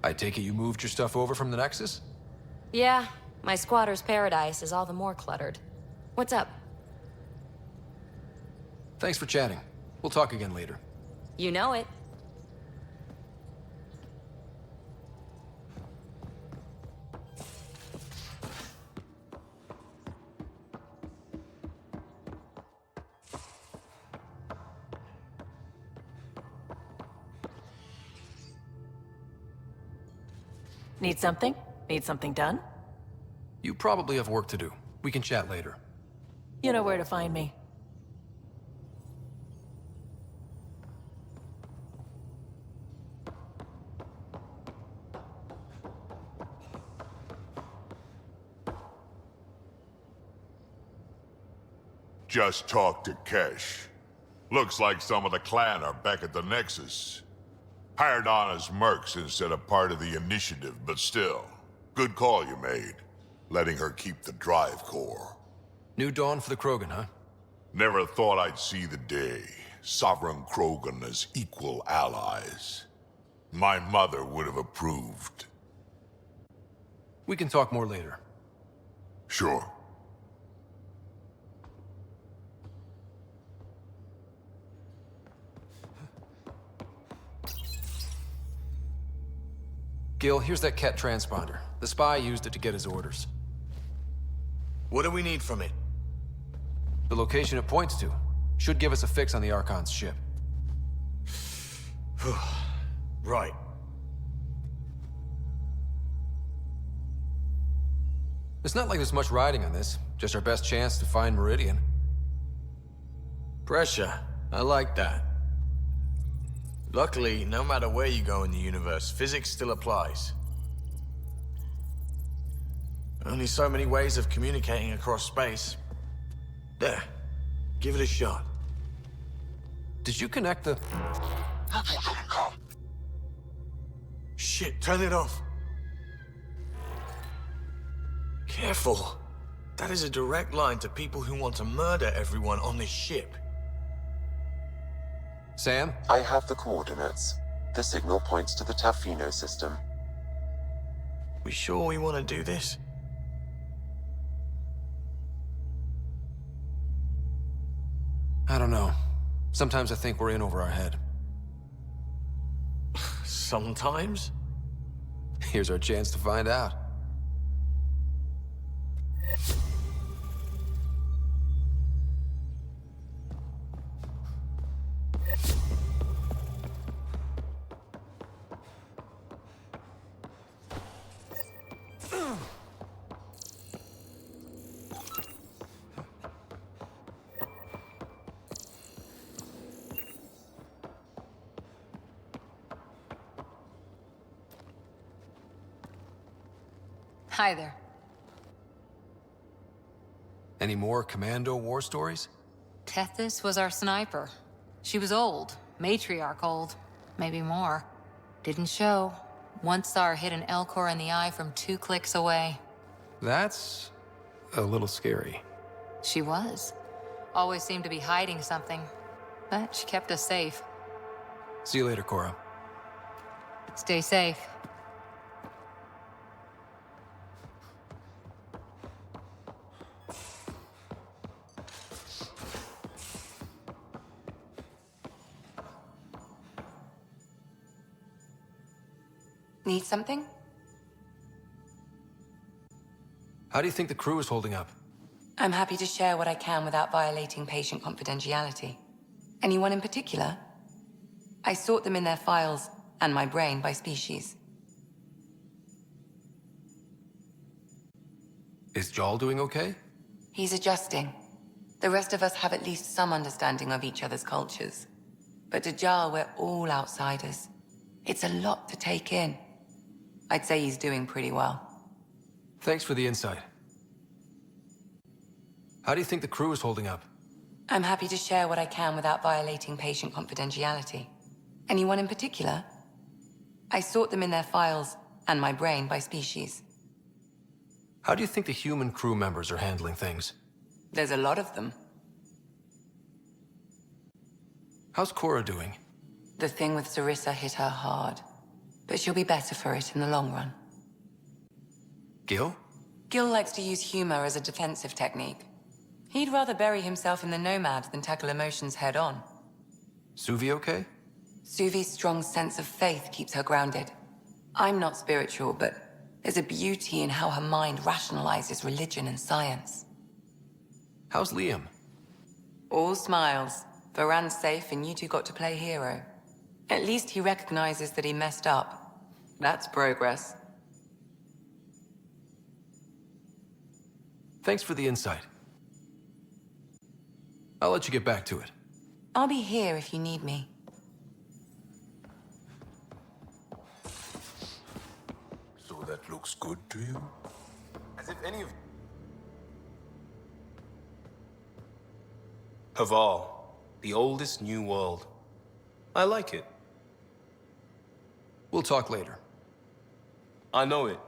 I take it you moved your stuff over from the Nexus? Yeah, my squatter's paradise is all the more cluttered. What's up? Thanks for chatting. We'll talk again later. You know it. Need something? Need something done? You probably have work to do. We can chat later. You know where to find me. Just talked to Kesh. Looks like some of the clan are back at the Nexus. Hired on as mercs instead of part of the initiative, but still. Good call you made. Letting her keep the drive core. New dawn for the Krogan, huh? Never thought I'd see the day. Sovereign Krogan as equal allies. My mother would have approved. We can talk more later. Sure. Gil, here's that Ket transponder. The spy used it to get his orders. What do we need from it? The location it points to should give us a fix on the Archon's ship. Right. It's not like there's much riding on this. Just our best chance to find Meridian. Pressure. I like that. Luckily, no matter where you go in the universe, physics still applies. Only so many ways of communicating across space. There. Give it a shot. Did you connect the... Shit, turn it off. Careful. That is a direct line to people who want to murder everyone on this ship. Sam? I have the coordinates. The signal points to the Tafino system. We sure we want to do this? I don't know. Sometimes I think we're in over our head. Sometimes? Here's our chance to find out. Hi there. Any more Commando war stories? Tethys was our sniper. She was old, matriarch old, maybe more. Didn't show. Once saw her hit an L-core in the eye from 2 clicks away. That's a little scary. She was. Always seemed to be hiding something, but she kept us safe. See you later, Cora. Stay safe. Need something? How do you think the crew is holding up? I'm happy to share what I can without violating patient confidentiality. Anyone in particular? I sort them in their files and my brain by species. Is Jal doing okay? He's adjusting. The rest of us have at least some understanding of each other's cultures. But to Jal, we're all outsiders. It's a lot to take in. I'd say he's doing pretty well. Thanks for the insight. How do you think the crew is holding up? I'm happy to share what I can without violating patient confidentiality. Anyone in particular? I sort them in their files and my brain by species. How do you think the human crew members are handling things? There's a lot of them. How's Cora doing? The thing with Sarissa hit her hard. but she'll be better for it in the long run. Gil? Gil likes to use humor as a defensive technique. He'd rather bury himself in the Nomad than tackle emotions head-on. Suvi okay? Suvi's strong sense of faith keeps her grounded. I'm not spiritual, but there's a beauty in how her mind rationalizes religion and science. How's Liam? All smiles. Varan's safe and you two got to play hero. At least he recognizes that he messed up. That's progress. Thanks for the insight. I'll let you get back to it. I'll be here if you need me. So that looks good to you? As if any of... Haval, the oldest new world. I like it. We'll talk later. I know it.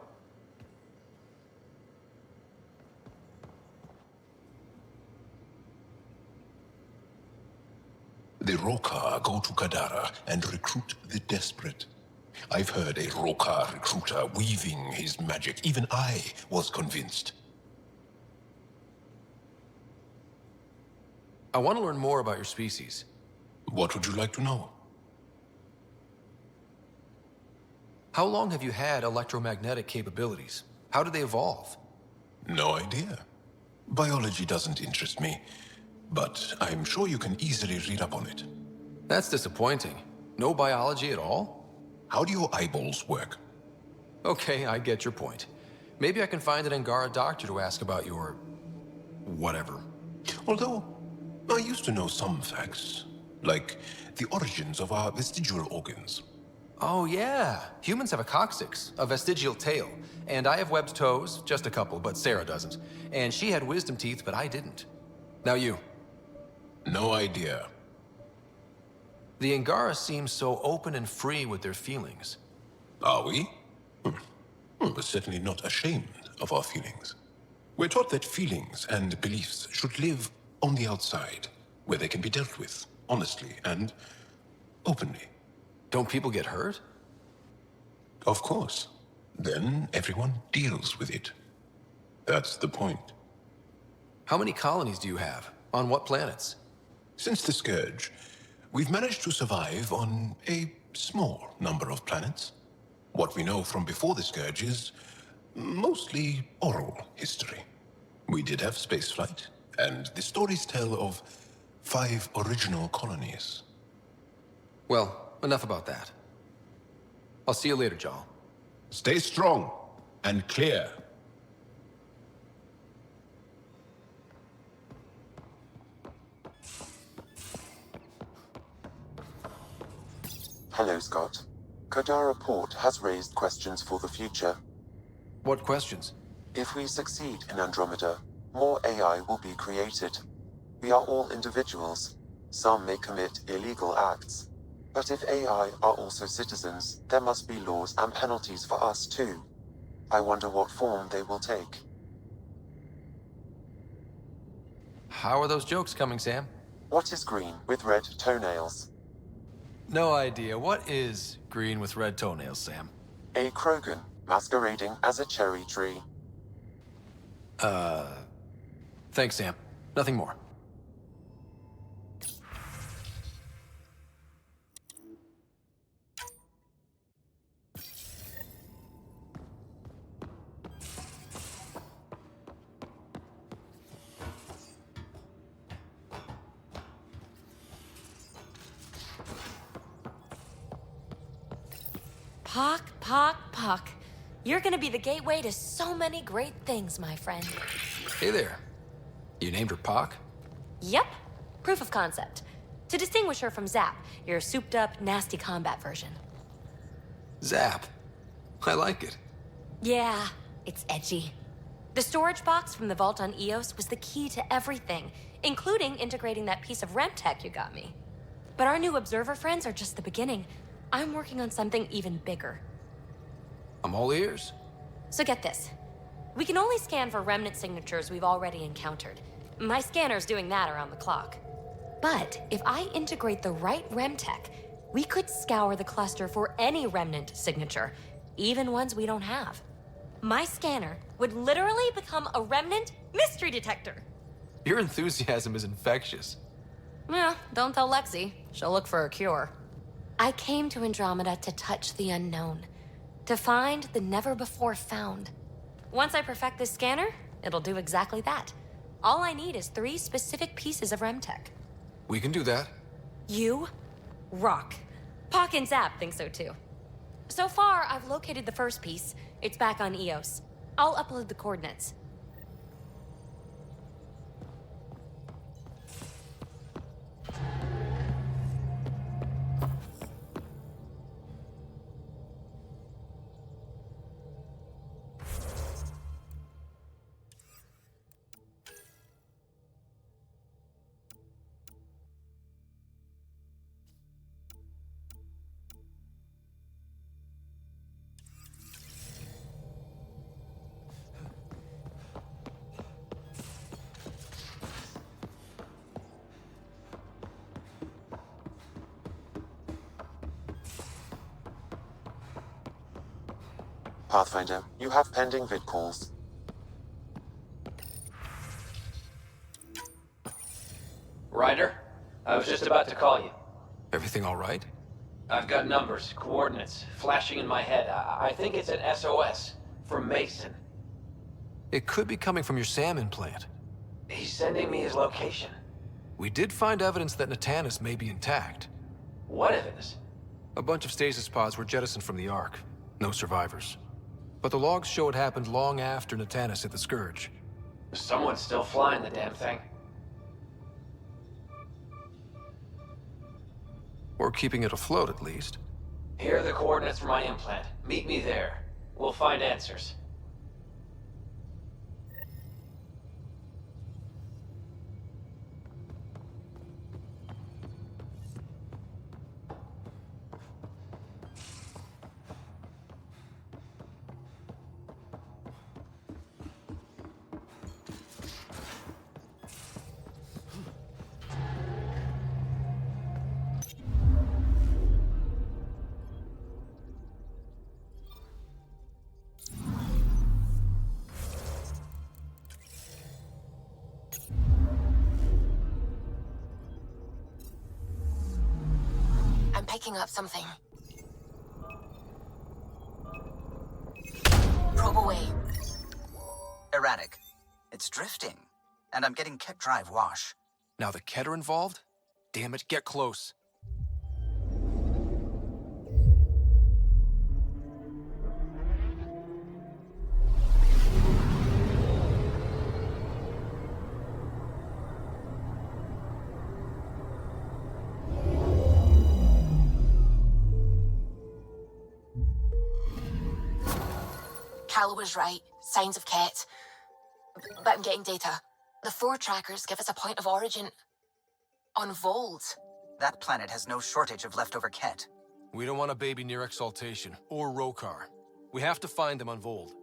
The Roka go to Kadara and recruit the desperate. I've heard a Roka recruiter weaving his magic. Even I was convinced. I want to learn more about your species. What would you like to know? How long have you had electromagnetic capabilities? How did they evolve? No idea. Biology doesn't interest me, but I'm sure you can easily read up on it. That's disappointing. No biology at all? How do your eyeballs work? Okay, I get your point. Maybe I can find an Angara doctor to ask about your... whatever. Although, I used to know some facts, like the origins of our vestigial organs. Oh yeah, humans have a coccyx, a vestigial tail, and I have webbed toes, just a couple, but Sarah doesn't. And she had wisdom teeth, but I didn't. Now you. No idea. The Angara seem so open and free with their feelings. Are we? We're certainly not ashamed of our feelings. We're taught that feelings and beliefs should live on the outside, where they can be dealt with, honestly and openly. Don't people get hurt? Of course. Then everyone deals with it. That's the point. How many colonies do you have? On what planets? Since the Scourge, we've managed to survive on a small number of planets. What we know from before the Scourge is mostly oral history. We did have spaceflight, and the stories tell of 5 original colonies. Well, enough about that. I'll see you later, Jal. Stay strong and clear. Hello, Scott. Kadara Port has raised questions for the future. What questions? If we succeed in Andromeda, more AI will be created. We are all individuals. Some may commit illegal acts. But if AI are also citizens, there must be laws and penalties for us too. I wonder what form they will take. How are those jokes coming, Sam? What is green with red toenails? No idea. What is green with red toenails, Sam? A Krogan masquerading as a cherry tree. Thanks, Sam. Nothing more. Pock. You're gonna be the gateway to so many great things, my friend. Hey there. You named her Pac? Yep. Proof of concept. To distinguish her from Zap, your souped-up, nasty combat version. Zap. I like it. Yeah, it's edgy. The storage box from the vault on Eos was the key to everything, including integrating that piece of REM tech you got me. But our new observer friends are just the beginning. I'm working on something even bigger. I'm all ears. So get this. We can only scan for remnant signatures we've already encountered. My scanner's doing that around the clock. But if I integrate the right REM tech, We could scour the cluster for any remnant signature, even ones we don't have. My scanner would literally become a remnant mystery detector. Your enthusiasm is infectious. Yeah, don't tell Lexi. She'll look for a cure. I came to Andromeda to touch the unknown, to find the never-before-found. Once I perfect this scanner, it'll do exactly that. All I need is 3 specific pieces of Remtech. We can do that. You rock. Pock and Zap think so too. So far, I've located the first piece. It's back on EOS. I'll upload the coordinates. Pathfinder, you have pending vid calls. Ryder, I was just about to call you. Everything all right? I've got numbers, coordinates, flashing in my head. I think it's an SOS from Mason. It could be coming from your salmon plant. He's sending me his location. We did find evidence that Natanus may be intact. What evidence? A bunch of stasis pods were jettisoned from the Ark. No survivors. But the logs show it happened long after Natanus hit the Scourge. Someone's still flying the damn thing. Or keeping it afloat, at least. Here are the coordinates for my implant. Meet me there. We'll find answers. I'm picking up something. Probe away. Erratic. It's drifting, and I'm getting Ket drive wash. Now the Ket are involved? Damn it, get close. Cal was right. Signs of Ket. But I'm getting data. The 4 trackers give us a point of origin on Vold. That planet has no shortage of leftover Ket. We don't want a baby near Exaltation, or Rokar. We have to find them on Vold.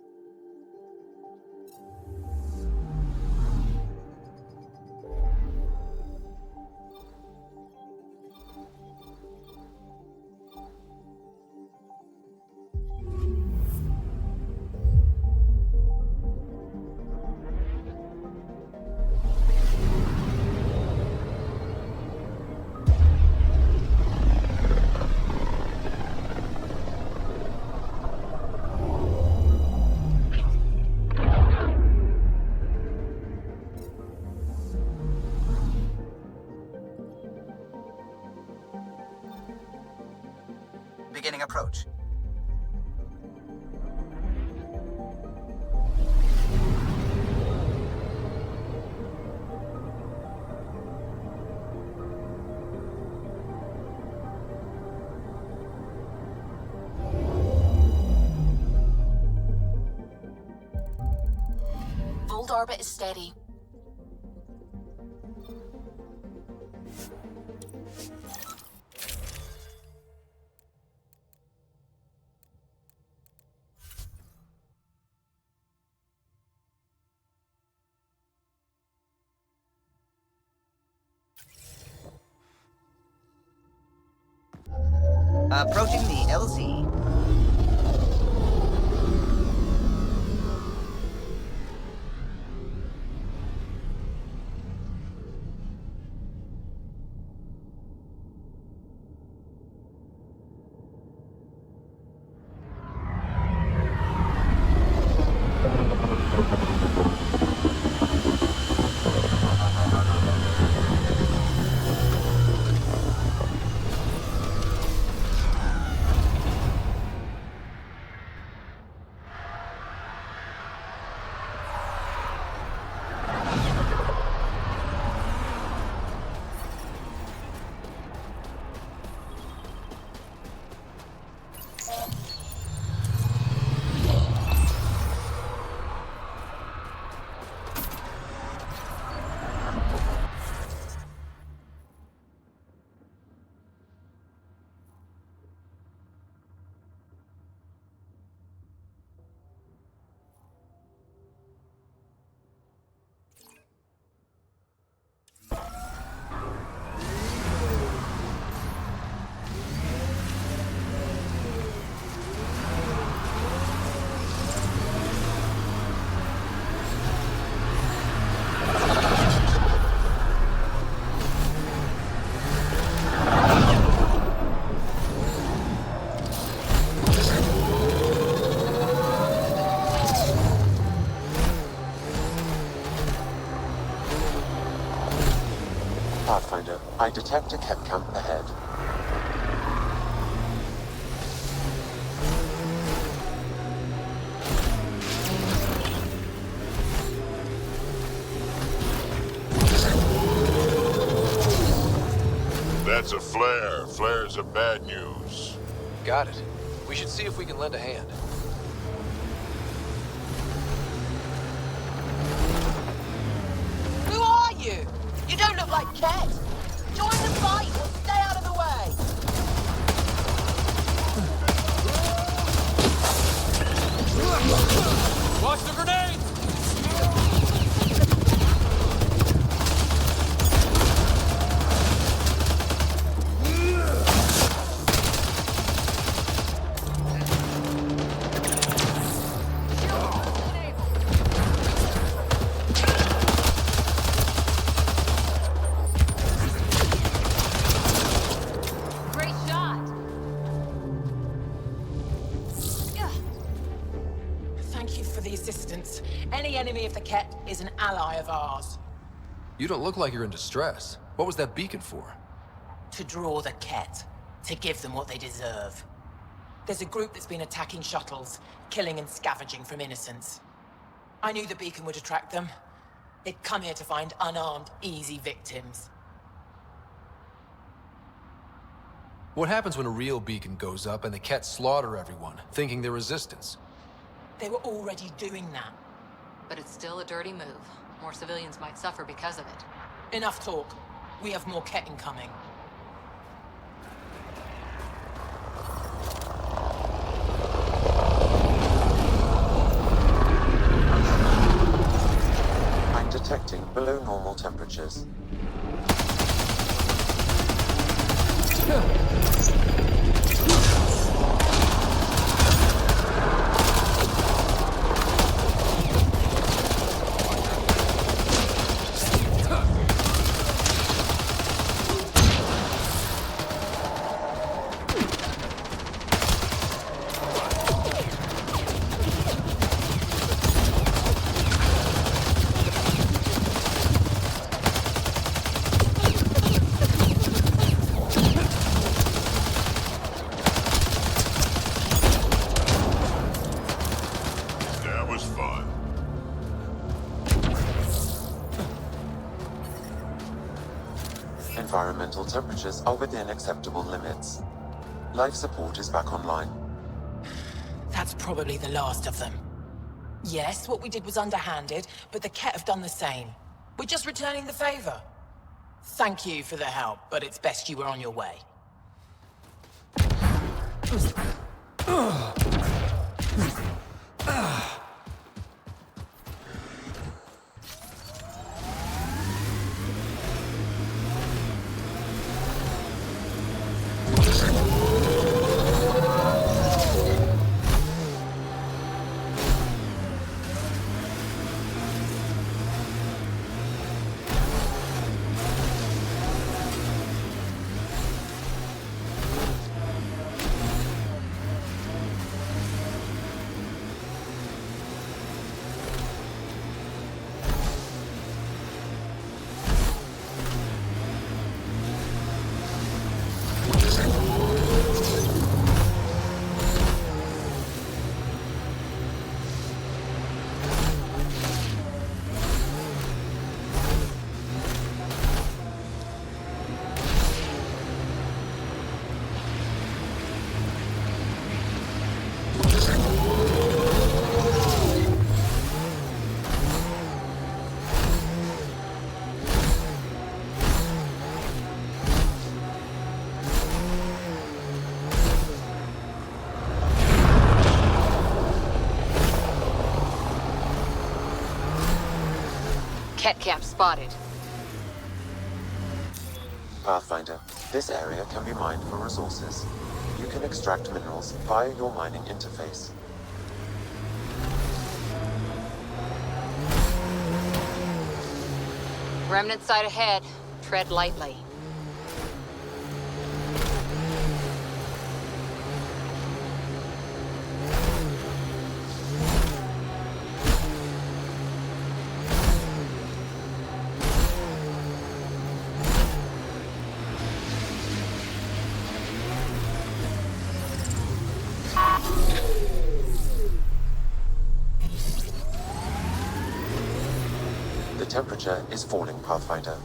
Beginning approach. Vold orbit is steady. Approaching the LZ. Pathfinder, I detect a Kett camp ahead. That's a flare. Flares are bad news. Got it. We should see if we can lend a hand. Who are you? You don't look like Kett. Join the fight or stay out of the way. Watch the grenade! Great shot. Thank you for the assistance. Any enemy of the Kett is an ally of ours. You don't look like you're in distress. What was that beacon for? To draw the Kett. To give them what they deserve. There's a group that's been attacking shuttles, killing and scavenging from innocents. I knew the beacon would attract them. They'd come here to find unarmed, easy victims. What happens when a real beacon goes up and the Kett slaughter everyone, thinking they're resistance? They were already doing that. But it's still a dirty move. More civilians might suffer because of it. Enough talk. We have more Kett incoming. I'm detecting below normal temperatures. That was fun. Environmental temperatures are within acceptable limits. Life support is back online. That's probably the last of them. Yes, what we did was underhanded, but the Kett have done the same. We're just returning the favor. Thank you for the help, but it's best you were on your way. Ket camp spotted. Pathfinder, this area can be mined for resources. You can extract minerals via your mining interface. Remnant site ahead. Tread lightly. The temperature is falling, Pathfinder.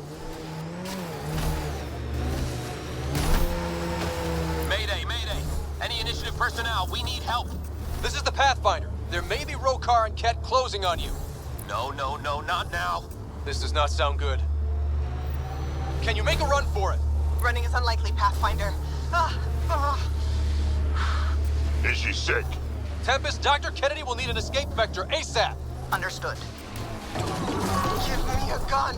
Mayday, mayday! Any initiative personnel, we need help! This is the Pathfinder. There may be Rokar and Ket closing on you. No, not now. This does not sound good. Can you make a run for it? Running is unlikely, Pathfinder. Is she sick? Tempest, Dr. Kennedy will need an escape vector ASAP. Understood. Give me a gun.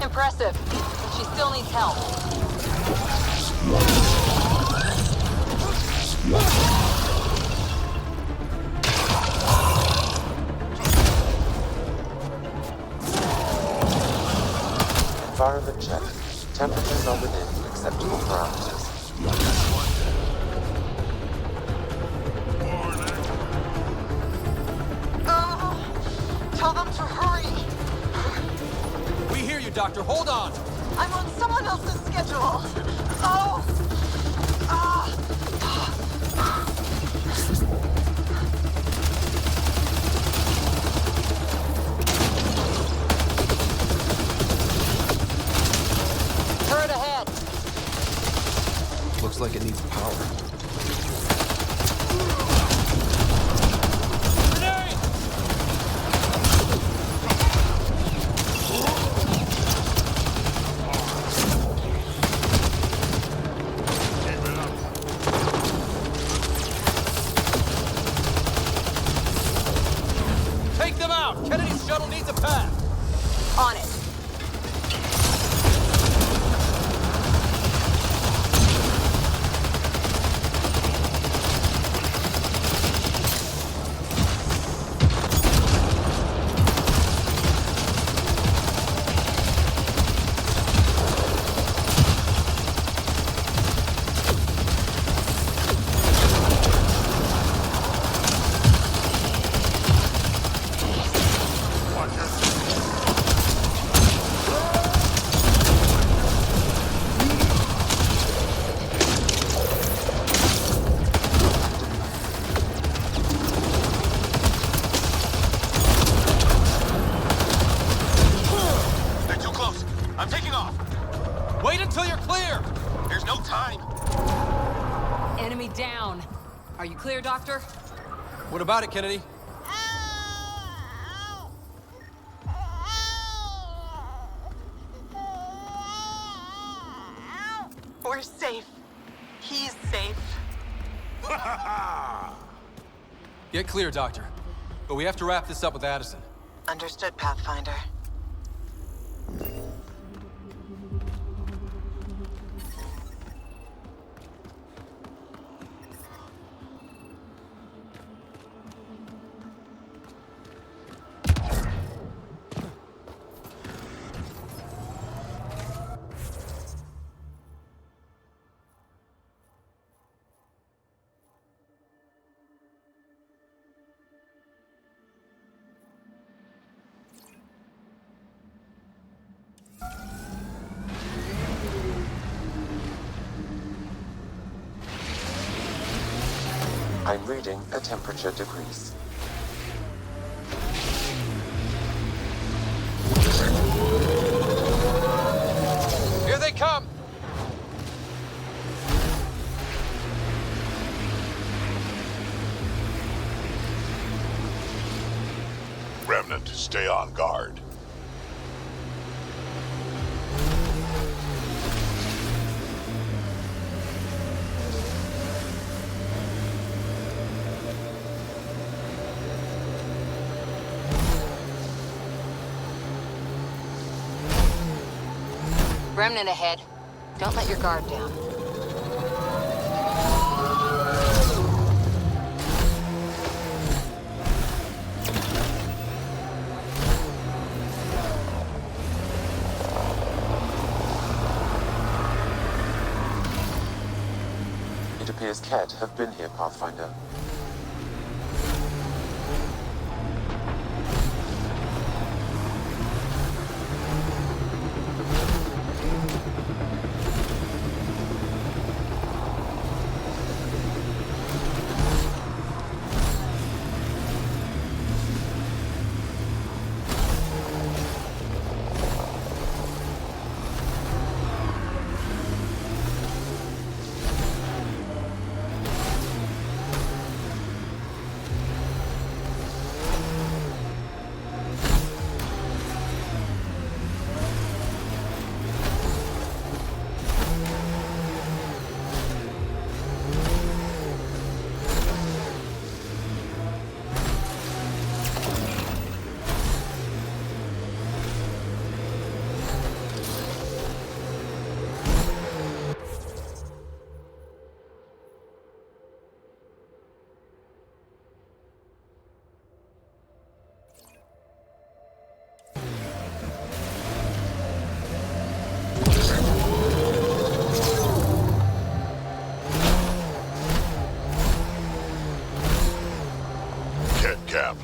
Impressive. But she still needs help. Environment check. Temperatures are within acceptable parameters. Tell them to hurry. We hear you, Doctor. Hold on. I'm on someone else's schedule. Turret ahead. Looks like it needs power. On it. Wait until you're clear! There's no time! Enemy down. Are you clear, Doctor? What about it, Kennedy? We're safe. He's safe. Get clear, Doctor. But we have to wrap this up with Addison. Understood, Pathfinder. I'm reading a temperature decrease. Here they come! Remnant, stay on guard. Remnant ahead. Don't let your guard down. It appears Ket have been here, Pathfinder.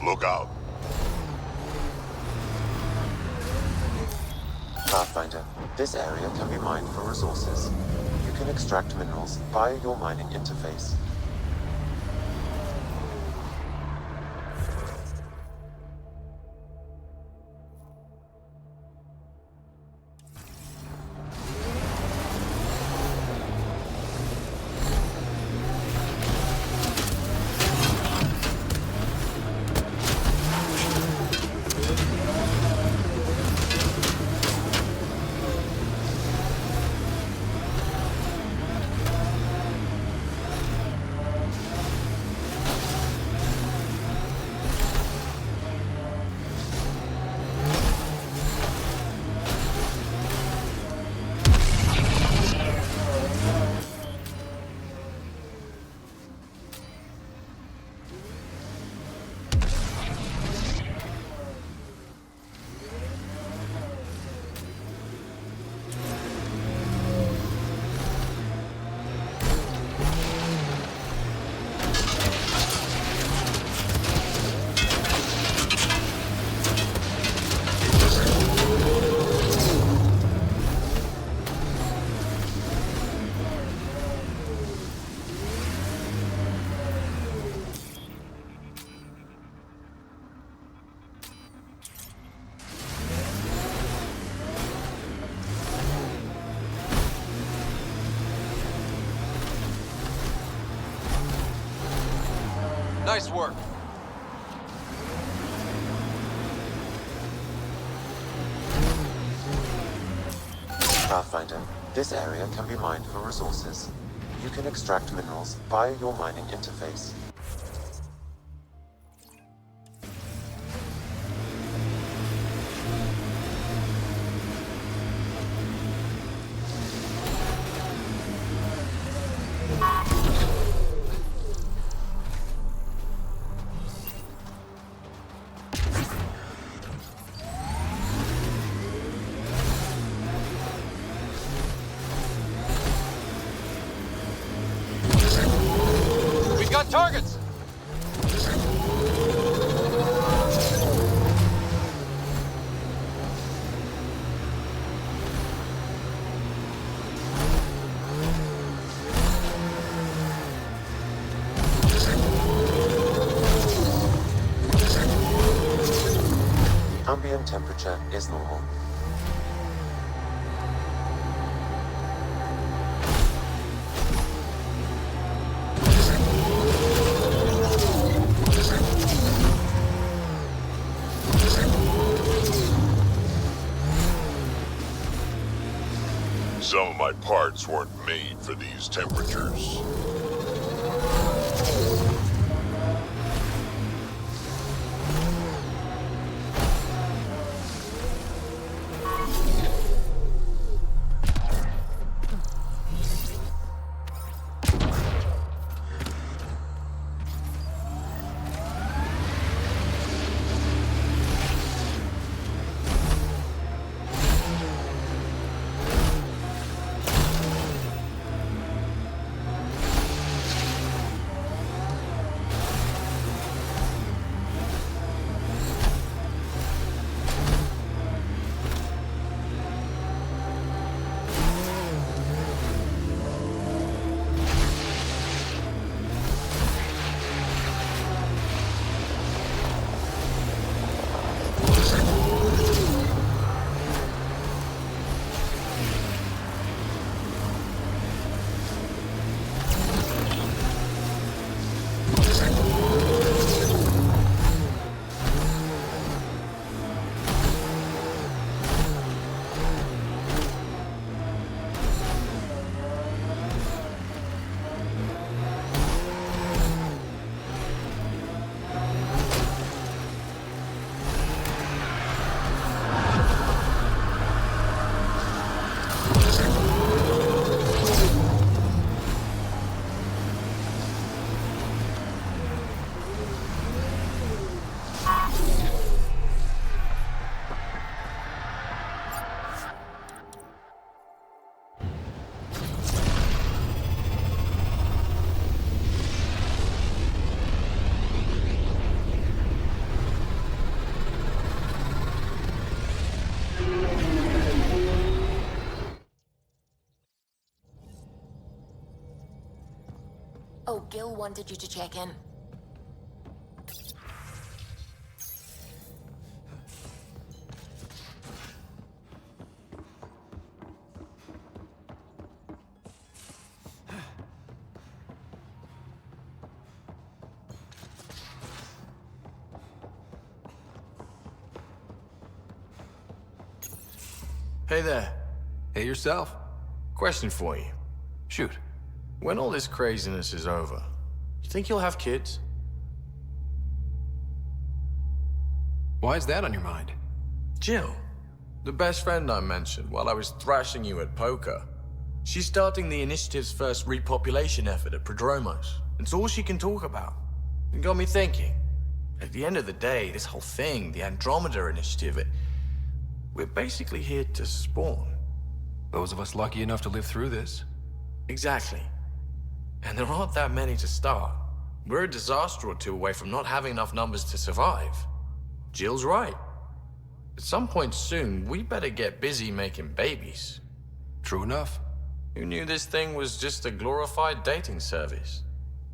Look out. Pathfinder, this area can be mined for resources. You can extract minerals via your mining interface. Nice work. Pathfinder, this area can be mined for resources. You can extract minerals via your mining interface. Targets! Ambient temperature is normal. Some of my parts weren't made for these temperatures. Oh, Gil wanted you to check in. Hey there. Hey yourself. Question for you. Shoot. When all this craziness is over, you think you'll have kids? Why is that on your mind? Jill, the best friend I mentioned while I was thrashing you at poker. She's starting the initiative's first repopulation effort at Prodromos. It's all she can talk about. It got me thinking. At the end of the day, this whole thing, the Andromeda initiative, we're basically here to spawn. Those of us lucky enough to live through this. Exactly. And there aren't that many to start. We're a disaster or two away from not having enough numbers to survive. Jill's right. At some point soon, we better get busy making babies. True enough. Who knew this thing was just a glorified dating service?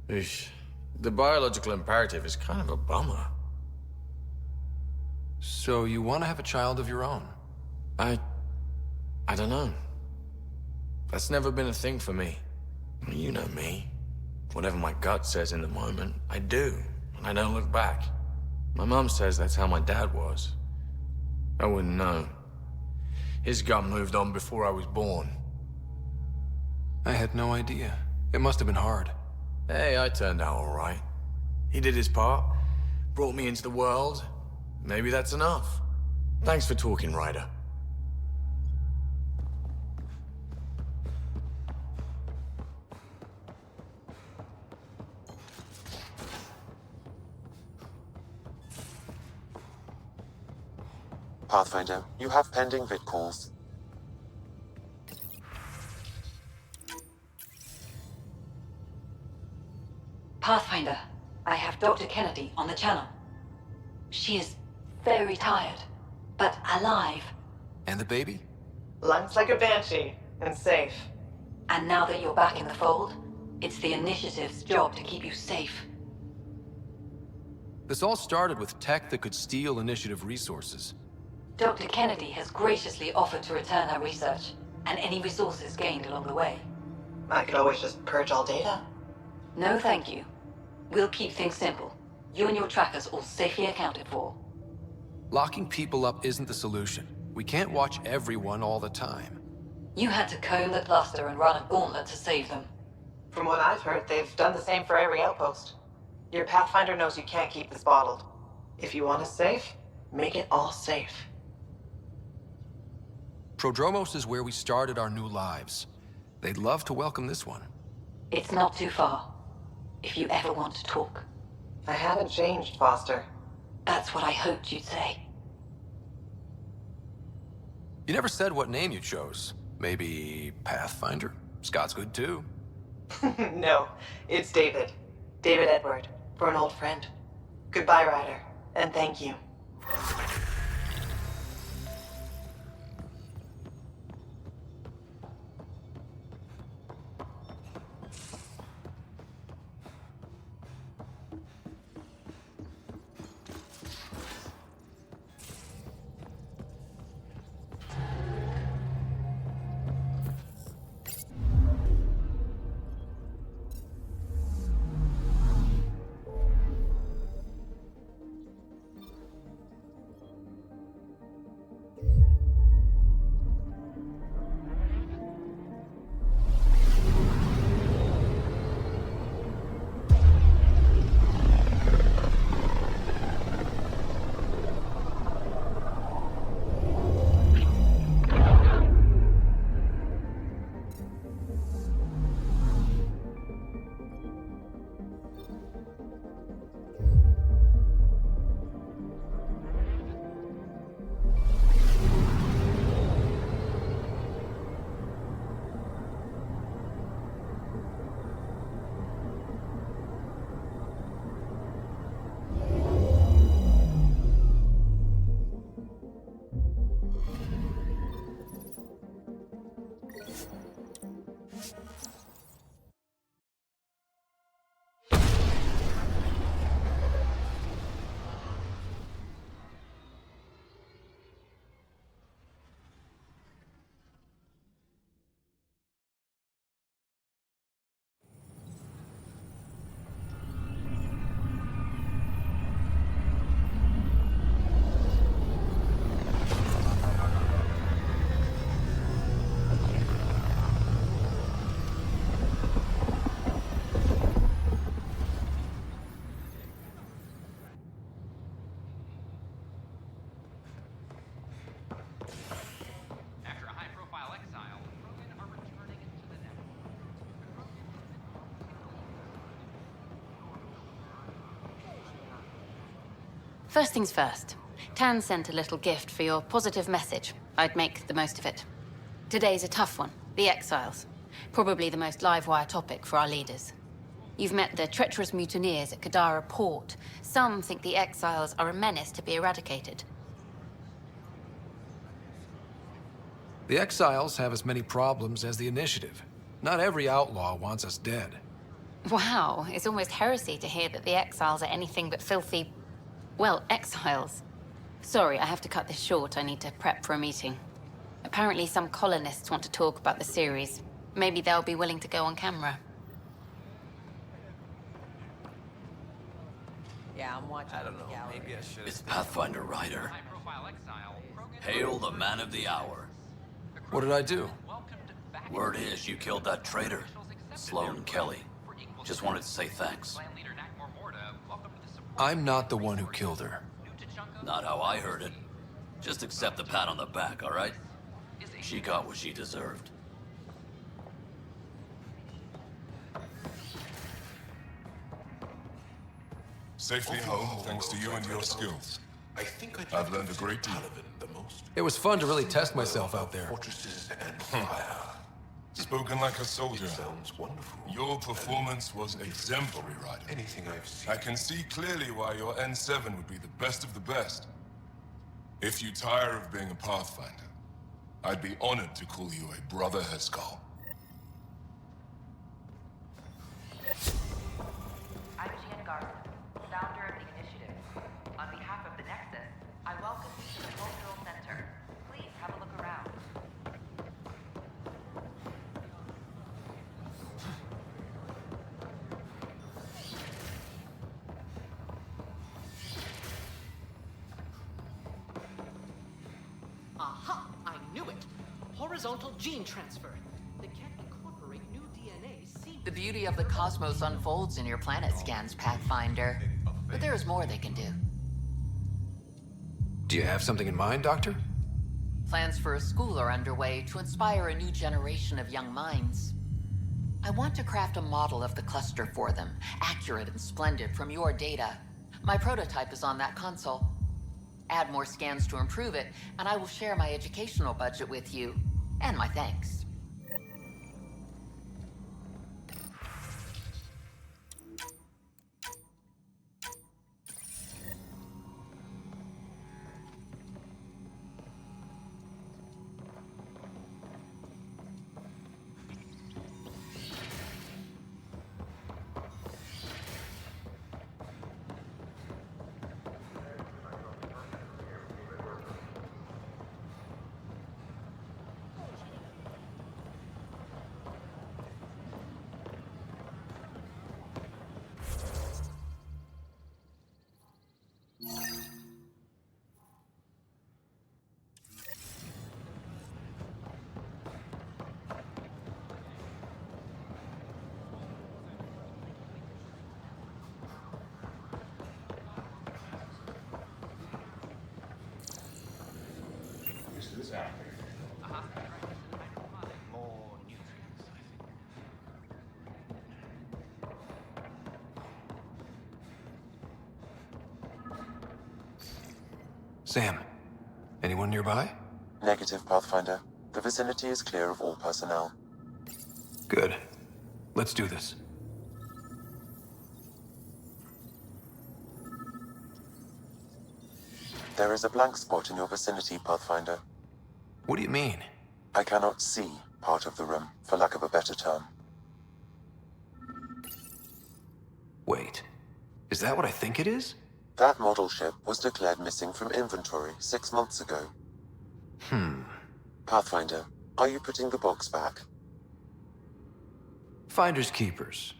Eesh. The biological imperative is kind of a bummer. So you want to have a child of your own? I don't know. That's never been a thing for me. You know me. Whatever my gut says in the moment, I do, and I don't look back. My mom says that's how my dad was. I wouldn't know. His gut moved on before I was born. I had no idea. It must have been hard. Hey, I turned out all right. He did his part, brought me into the world. Maybe that's enough. Thanks for talking, Ryder. Pathfinder, you have pending vid calls. Pathfinder, I have Dr. Kennedy on the channel. She is very tired, but alive. And the baby? Lungs like a banshee, and safe. And now that you're back in the fold, it's the Initiative's job to keep you safe. This all started with tech that could steal Initiative resources. Dr. Kennedy has graciously offered to return her research, and any resources gained along the way. I could always just purge all data. No, thank you. We'll keep things simple. You and your trackers all safely accounted for. Locking people up isn't the solution. We can't watch everyone all the time. You had to comb the cluster and run a gauntlet to save them. From what I've heard, they've done the same for every outpost. Your Pathfinder knows you can't keep this bottled. If you want us safe, make it all safe. Prodromos is where we started our new lives. They'd love to welcome this one. It's not too far, if you ever want to talk. I haven't changed, Foster. That's what I hoped you'd say. You never said what name you chose. Maybe Pathfinder? Scott's good too. No, it's David. David Edward, for an old friend. Goodbye, Ryder, and thank you. First things first. Tan sent a little gift for your positive message. I'd make the most of it. Today's a tough one. The Exiles. Probably the most live-wire topic for our leaders. You've met the treacherous mutineers at Kadara Port. Some think the Exiles are a menace to be eradicated. The Exiles have as many problems as the Initiative. Not every outlaw wants us dead. Wow, it's almost heresy to hear that the Exiles are anything but filthy... well, exiles. Sorry, I have to cut this short. I need to prep for a meeting. Apparently some colonists want to talk about the series. Maybe they'll be willing to go on camera. Yeah, I'm watching. I don't know, maybe I should. It's Pathfinder Ryder. Hail the man of the hour. What did I do? Word is you killed that traitor, Sloan Kelly. Just wanted to say thanks. I'm not the one who killed her. Not how I heard it. Just accept the pat on the back, all right? She got what she deserved. Safely home, thanks to you and your skills. I've learned a great deal. It was fun to really test myself out there. Spoken like a soldier. Your performance was exemplary, Ryder. I can see clearly why your N7 would be the best of the best. If you tire of being a Pathfinder, I'd be honored to call you a Brother Heskal. I'm Jean Garson, founder of the Initiative. On behalf of the Nexus, I welcome you to the Cultural Center. Please have a look around. Aha! I knew it! Horizontal gene transfer. They can't incorporate new DNA seamlessly. The beauty of the cosmos unfolds in your planet scans, Pathfinder. But there is more they can do. Do you have something in mind, Doctor? Plans for a school are underway to inspire a new generation of young minds. I want to craft a model of the cluster for them, accurate and splendid from your data. My prototype is on that console. Add more scans to improve it, and I will share my educational budget with you, and my thanks. This out there. More nutrients, I think. Sam, anyone nearby? Negative, Pathfinder. The vicinity is clear of all personnel. Good. Let's do this. There is a blank spot in your vicinity, Pathfinder. What do you mean? I cannot see part of the room, for lack of a better term. Wait. Is that what I think it is? That model ship was declared missing from inventory 6 months ago. Pathfinder, are you putting the box back? Finders keepers.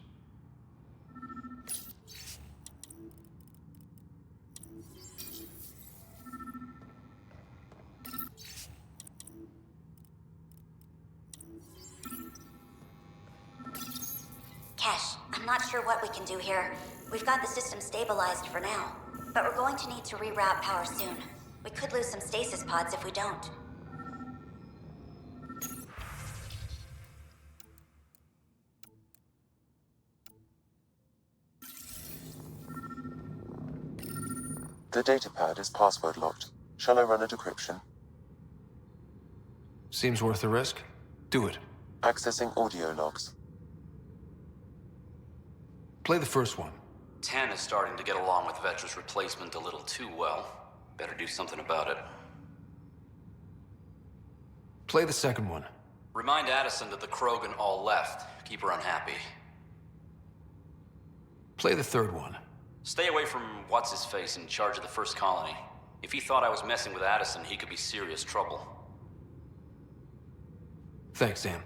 Kesh, I'm not sure what we can do here. We've got the system stabilized for now, but we're going to need to reroute power soon. We could lose some stasis pods if we don't. The datapad is password locked. Shall I run a decryption? Seems worth the risk. Do it. Accessing audio logs. Play the first one. Tan is starting to get along with Vetra's replacement a little too well. Better do something about it. Play the second one. Remind Addison that the Krogan all left. Keep her unhappy. Play the third one. Stay away from what's-his-face in charge of the first colony. If he thought I was messing with Addison, he could be serious trouble. Thanks, Sam.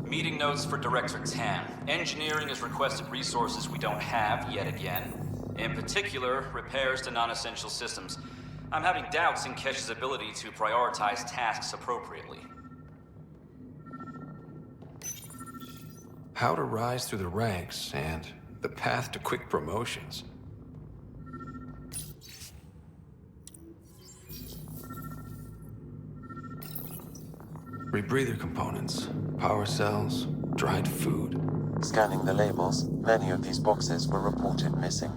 Meeting notes for Director Tan. Engineering has requested resources we don't have yet again. In particular, repairs to non-essential systems. I'm having doubts in Kesh's ability to prioritize tasks appropriately. How to rise through the ranks and the path to quick promotions. Rebreather components, power cells, dried food. Scanning the labels, many of these boxes were reported missing.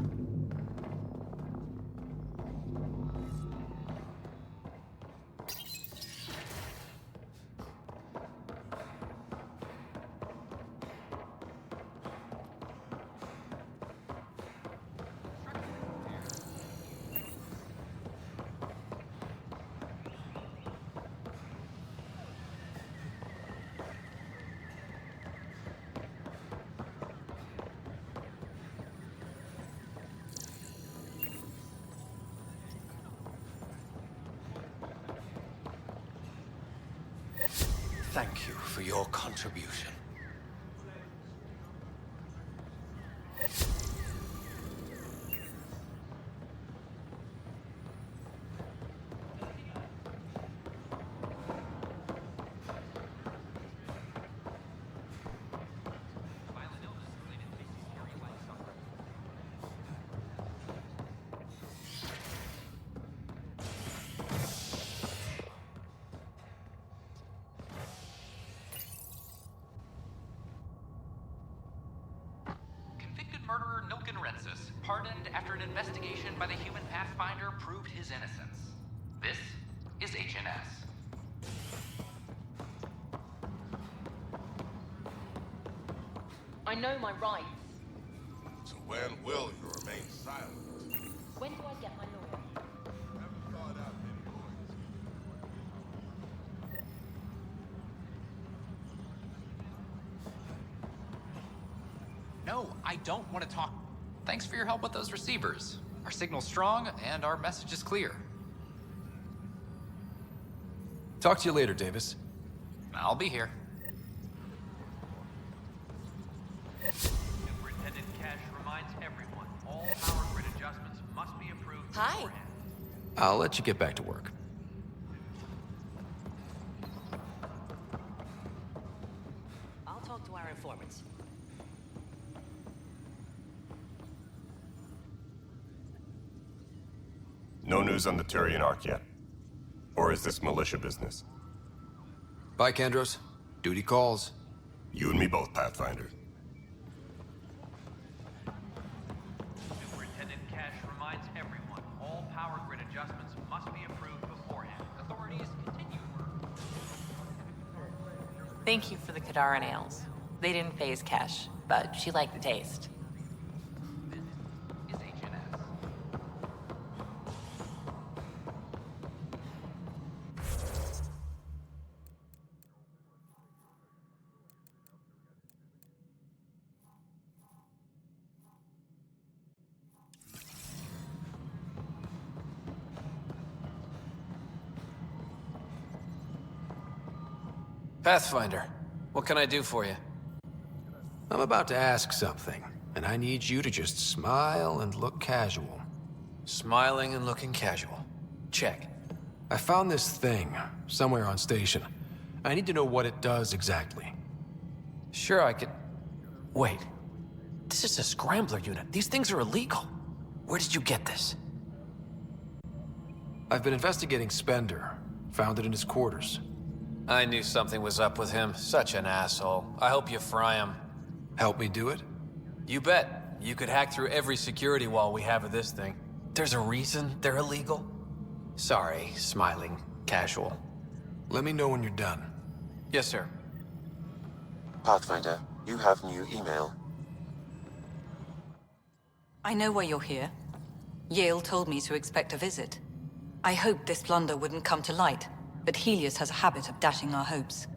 Thank you for your contribution. Murderer Nilken Rensis, pardoned after an investigation by the human Pathfinder proved his innocence. This is HNS. I know my rights. So when will you remain silent? When do I get my lawyer? No, I don't want to talk. Thanks for your help with those receivers. Our signal's strong, and our message is clear. Talk to you later, Davis. I'll be here. Superintendent Cash reminds everyone, all power grid adjustments must be approved beforehand. I'll let you get back to work. I'll talk to our informants. No news on the Turian Ark yet? Or is this militia business? Bye, Kandros. Duty calls. You and me both, Pathfinder. Superintendent Cash reminds everyone, all power grid adjustments must be approved beforehand. Authorities continue work. Thank you for the Kadara nails. They didn't phase Cash, but she liked the taste. Pathfinder, what can I do for you? I'm about to ask something, and I need you to just smile and look casual. Smiling and looking casual. Check. I found this thing somewhere on station. I need to know what it does exactly. Sure, I could... Wait. This is a scrambler unit. These things are illegal. Where did you get this? I've been investigating Spender. Found it in his quarters. I knew something was up with him. Such an asshole. I hope you fry him. Help me do it? You bet. You could hack through every security wall we have of this thing. There's a reason they're illegal. Sorry, smiling casual. Let me know when you're done. Yes, sir. Pathfinder, you have new email. I know why you're here. Yale told me to expect a visit. I hoped this plunder wouldn't come to light, but Helios has a habit of dashing our hopes.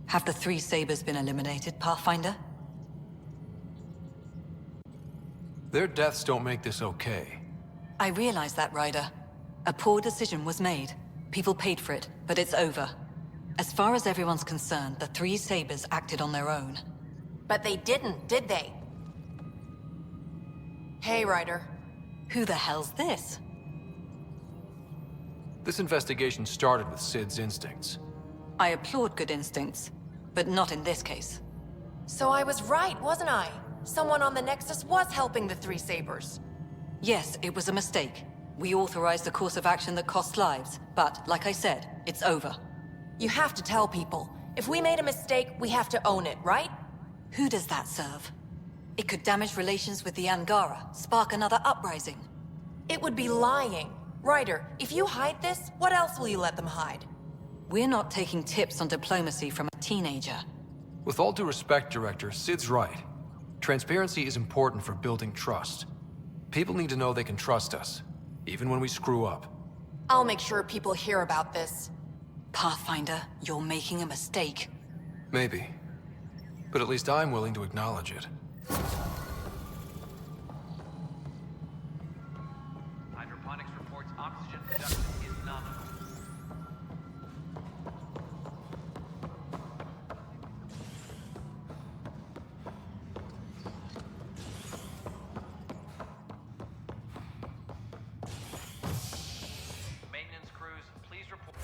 Have the three sabers been eliminated, Pathfinder? Their deaths don't make this okay. I realize that, Ryder. A poor decision was made. People paid for it, but it's over. As far as everyone's concerned, the three sabers acted on their own. But they didn't, did they? Hey, Ryder. Who the hell's this? This investigation started with Sid's instincts. I applaud good instincts, but not in this case. So I was right, wasn't I? Someone on the Nexus was helping the three sabers. Yes, it was a mistake. We authorized a course of action that cost lives, but, like I said, it's over. You have to tell people. If we made a mistake, we have to own it, right? Who does that serve? It could damage relations with the Angara, spark another uprising. It would be lying. Ryder, if you hide this, what else will you let them hide? We're not taking tips on diplomacy from a teenager. With all due respect, Director, Sid's right. Transparency is important for building trust. People need to know they can trust us, even when we screw up. I'll make sure people hear about this. Pathfinder, you're making a mistake. Maybe. But at least I'm willing to acknowledge it. Hydroponics reports oxygen production is nominal. Maintenance crews, please report.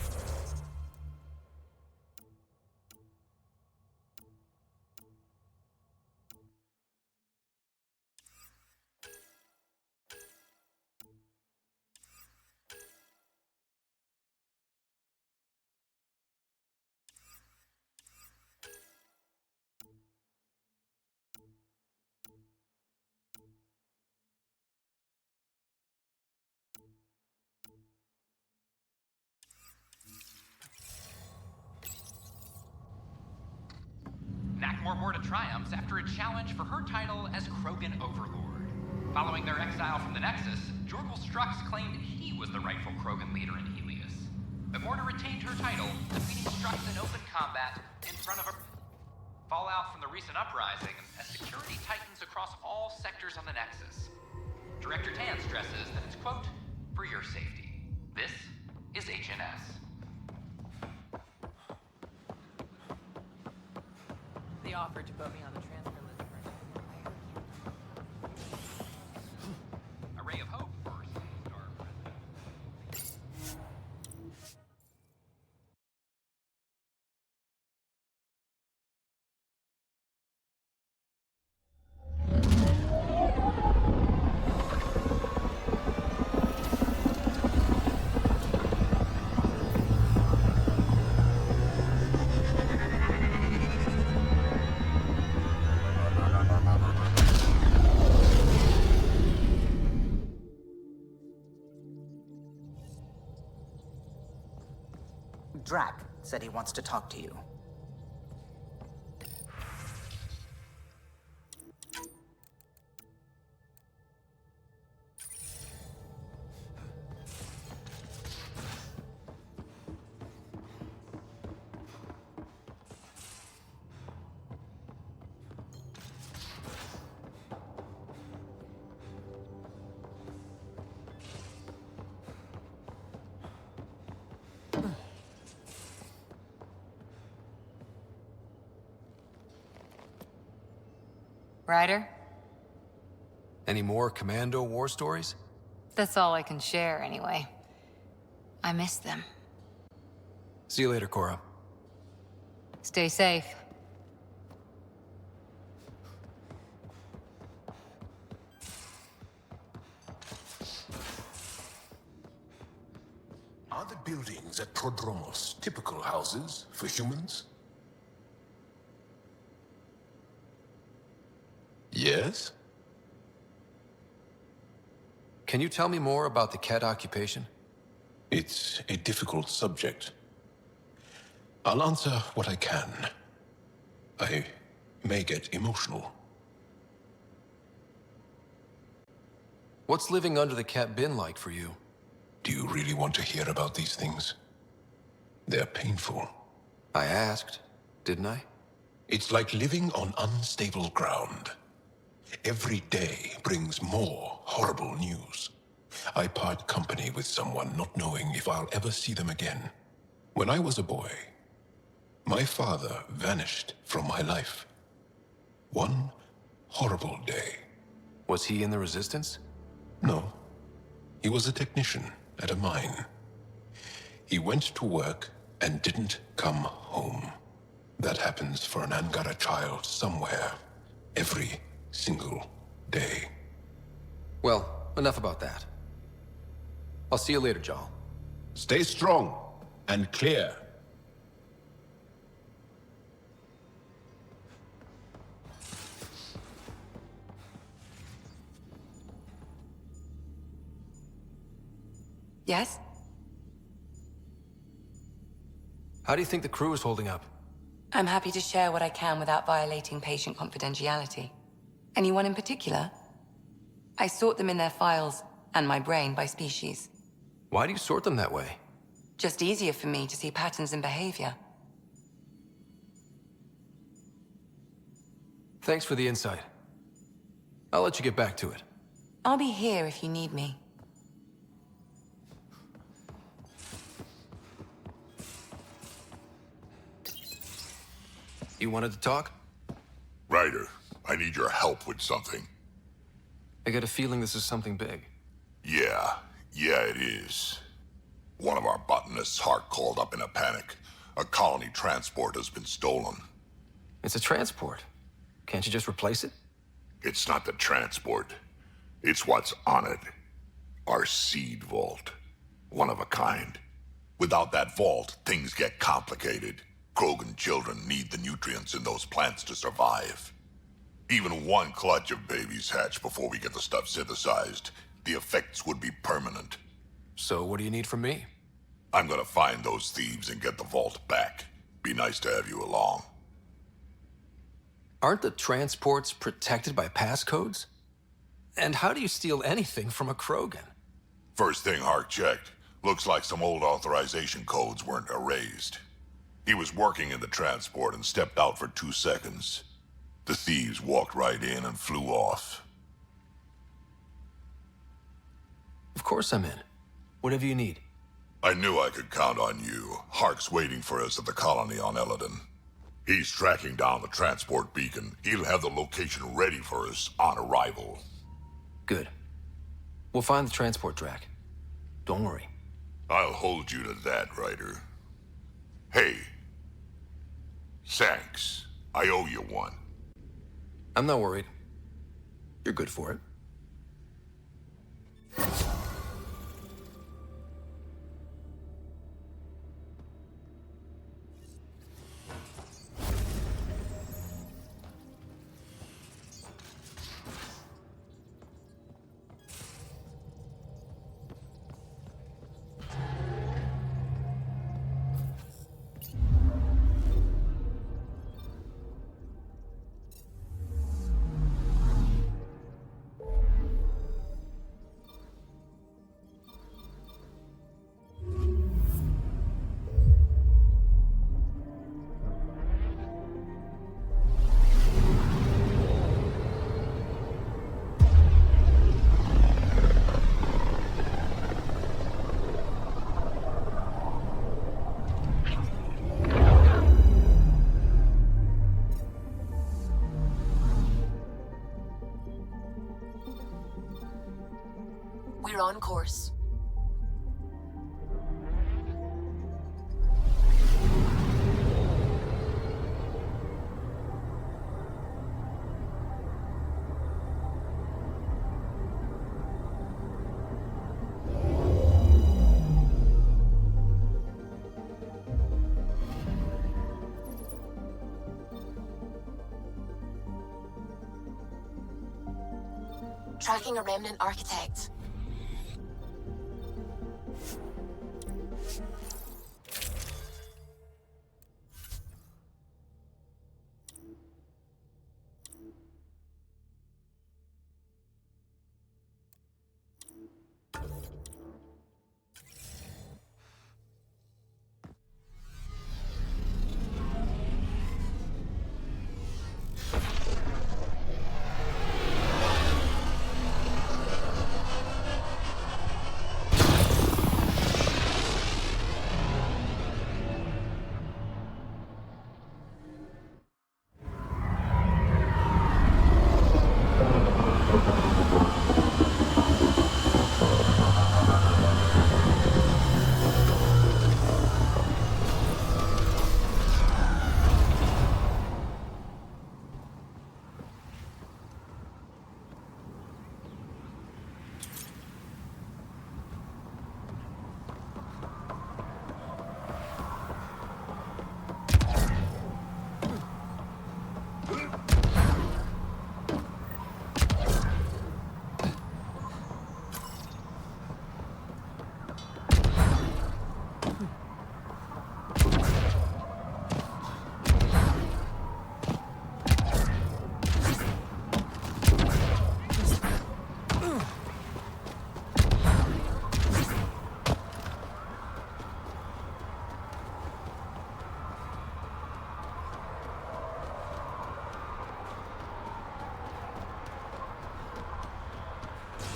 Nackmore Morta triumphs after a challenge for her title as Krogan Overlord. Following their exile from the Nexus, Jorgal Strux claimed he was the rightful Krogan leader in Helios. But Morta retained her title, defeating Strux in open combat in front of a fallout from the recent uprising as security tightens across all sectors on the Nexus. Director Tan stresses that it's, quote, for your safety. This is HNS. They offered to put me on the transfer list for A ray of hope for Star President. Drak said he wants to talk to you. Ryder? Any more Commando war stories? That's all I can share, anyway. I miss them. See you later, Cora. Stay safe. Are the buildings at Prodromos typical houses for humans? Yes? can you tell me more about the Ket occupation? It's a difficult subject. I'll answer what I can. I may get emotional. What's living under the Ket been like for you? Do you really want to hear about these things? They're painful. I asked, didn't I? It's like living on unstable ground. Every day brings more horrible news. I part company with someone not knowing if I'll ever see them again. When I was a boy, my father vanished from my life. One horrible day. Was he in the Resistance? No. He was a technician at a mine. He went to work and didn't come home. That happens for an Angara child somewhere, every single day. Well, enough about that. I'll see you later, Jarl. Stay strong and clear. Yes? How do you think the crew is holding up? I'm happy to share what I can without violating patient confidentiality. Anyone in particular? I sort them in their files, and my brain, by species. Why do you sort them that way? Just easier for me to see patterns in behavior. Thanks for the insight. I'll let you get back to it. I'll be here if you need me. You wanted to talk? Ryder, I need your help with something. I get a feeling this is something big. Yeah, it is. One of our botanists' heart called up in a panic. A colony transport has been stolen. It's a transport. Can't you just replace it? It's not the transport. It's what's on it. Our seed vault. One of a kind. Without that vault, things get complicated. Krogan children need the nutrients in those plants to survive. Even one clutch of babies hatch before we get the stuff synthesized. The effects would be permanent. So what do you need from me? I'm gonna find those thieves and get the vault back. Be nice to have you along. Aren't the transports protected by passcodes? And how do you steal anything from a Krogan? First thing Hark checked. Looks like some old authorization codes weren't erased. He was working in the transport and stepped out for 2 seconds. The thieves walked right in and flew off. Of course I'm in. Whatever you need. I knew I could count on you. Hark's waiting for us at the colony on Elaaden. He's tracking down the transport beacon. He'll have the location ready for us on arrival. Good. We'll find the transport, Drack. Don't worry. I'll hold you to that, Ryder. Hey. Thanks. I owe you one. I'm not worried. You're good for it. We're on course. Tracking a remnant architect.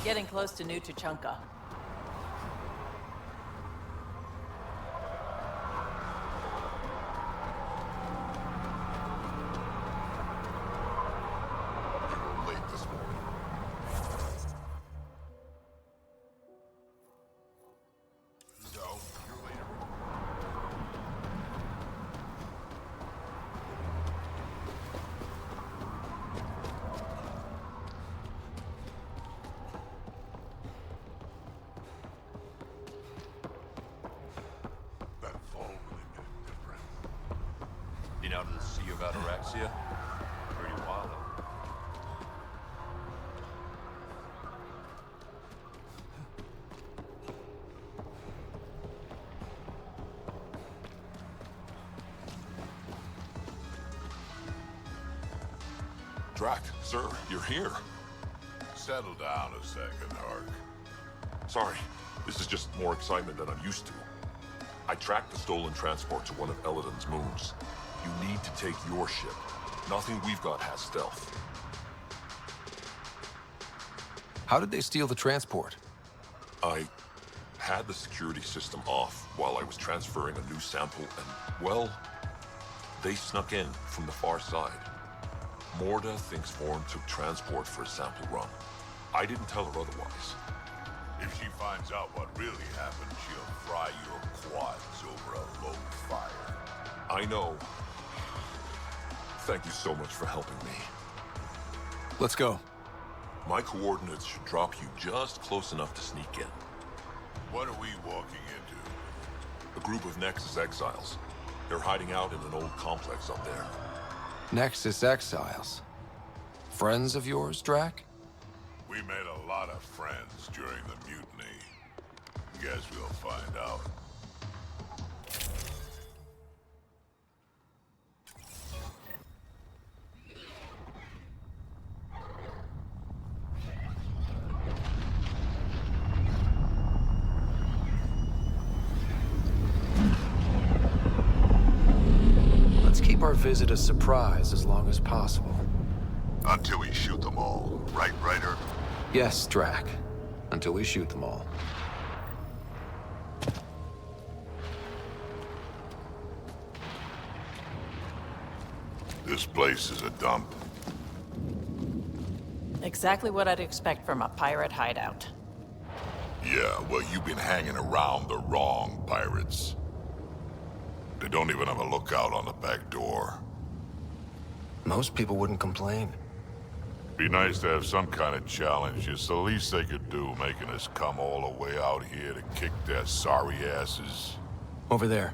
Getting close to New Tuchanka. Late this morning. So, you're later. That fall really made a difference. Been out of the sea of Ataraxia? Pretty wild. Drak, sir, you're here. Settle down a second, Hark. Sorry, this is just more excitement than I'm used to. I tracked the stolen transport to one of Elaaden's moons. You need to take your ship. Nothing we've got has stealth. How did they steal the transport? I had the security system off while I was transferring a new sample and, well, they snuck in from the far side. Morda thinks Form took transport for a sample run. I didn't tell her otherwise. If she finds out what really happened, she'll fry your quads over a low fire. I know. Thank you so much for helping me. Let's go. My coordinates should drop you just close enough to sneak in. What are we walking into? A group of Nexus exiles. They're hiding out in an old complex up there. Nexus exiles. Friends of yours, Drack? We made a lot of friends during the mutiny. Guess we'll find out. Let's keep our visit a surprise as long as possible. Until we shoot them all, right, Ryder? Yes, Drack. Until we shoot them all. This place is a dump. Exactly what I'd expect from a pirate hideout. Yeah, well, you've been hanging around the wrong pirates. They don't even have a lookout on the back door. Most people wouldn't complain. Be nice to have some kind of challenge. It's the least they could do, making us come all the way out here to kick their sorry asses. Over there.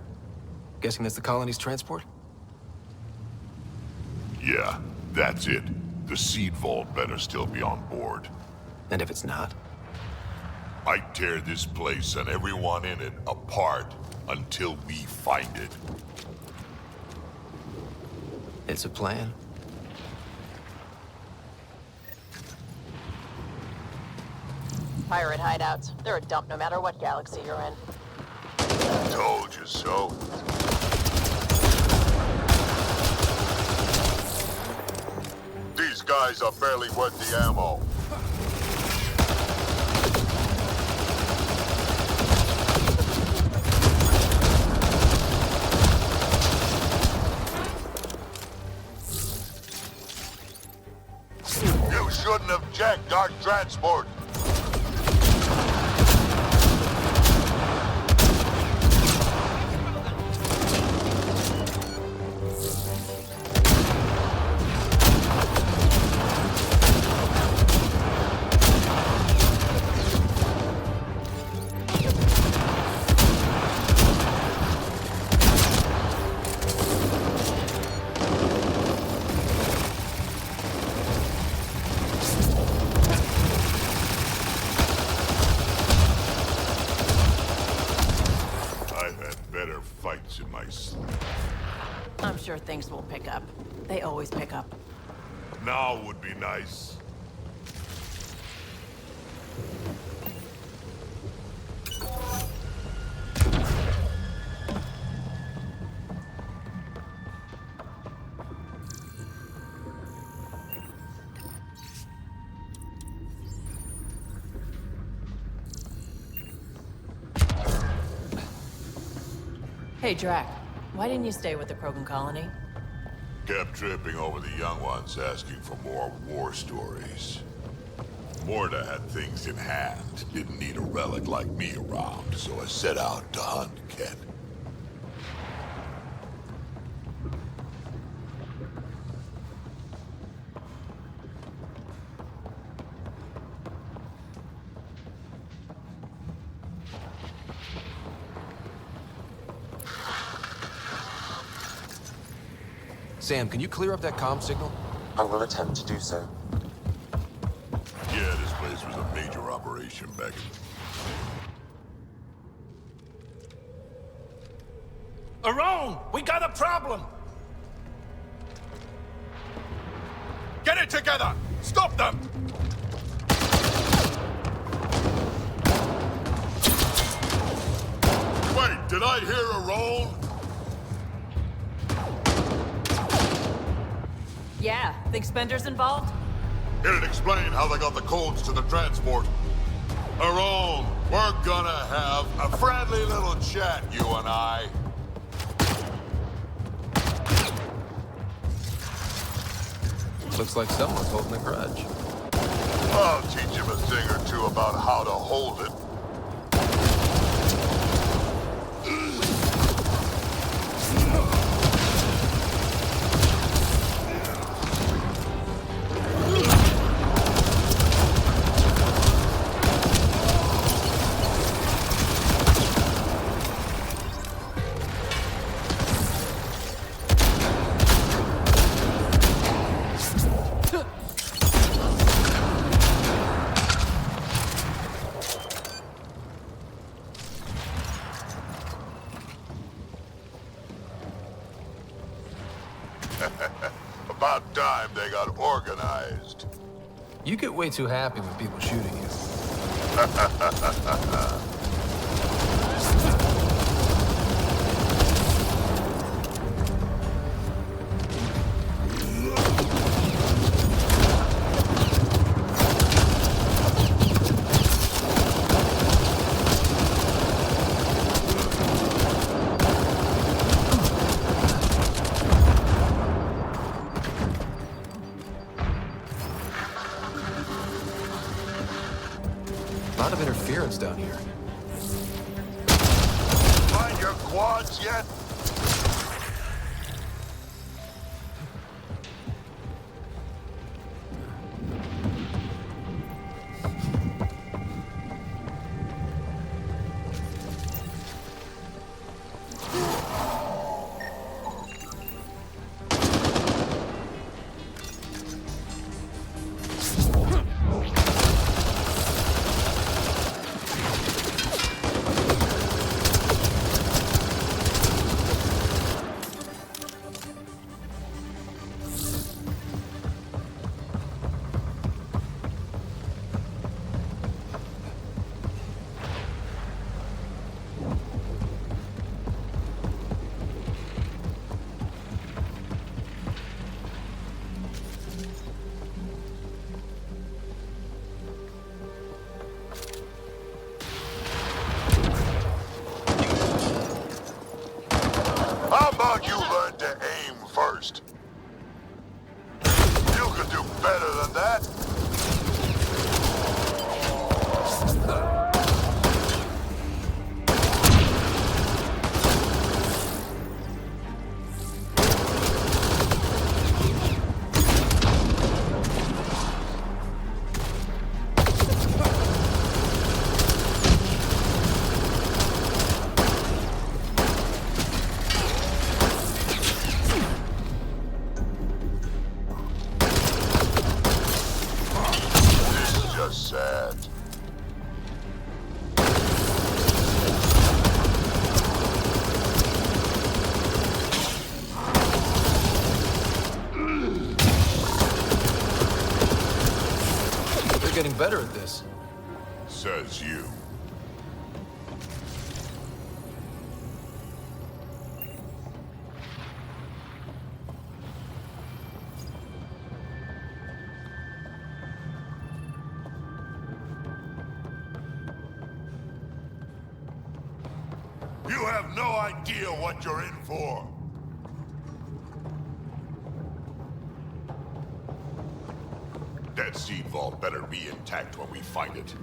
Guessing that's the colony's transport? Yeah, that's it. The seed vault better still be on board. And if it's not? I'd tear this place and everyone in it apart until we find it. It's a plan. Pirate hideouts. They're a dump no matter what galaxy you're in. Told you so. These guys are barely worth the ammo. You shouldn't have jacked our transport. In my sleep. I'm sure things will pick up. They always pick up. Now would be nice. Hey, Drack. Why didn't you stay with the Krogan colony? Kept tripping over the young ones asking for more war stories. Morda had things in hand, didn't need a relic like me around, so I set out to hunt Ket. Sam, can you clear up that comm signal? I will attempt to do so. Yeah, this place was a major operation back in... Around! We got a problem! Get it together! Stop them! Wait, did I hear a roll? Yeah, think Spender's involved? It'd explain how they got the codes to the transport. Aron, we're gonna have a friendly little chat, you and I. Looks like someone's holding a grudge. I'll teach him a thing or two about how to hold it. About time they got organized. You get way too happy with people shooting you. A lot of interference down here. Find your quads yet? How about you learn to aim first? You could do better than that. Sad. They're getting better at this. Says you. You have no idea what you're in for. That seed vault better be intact when we find it.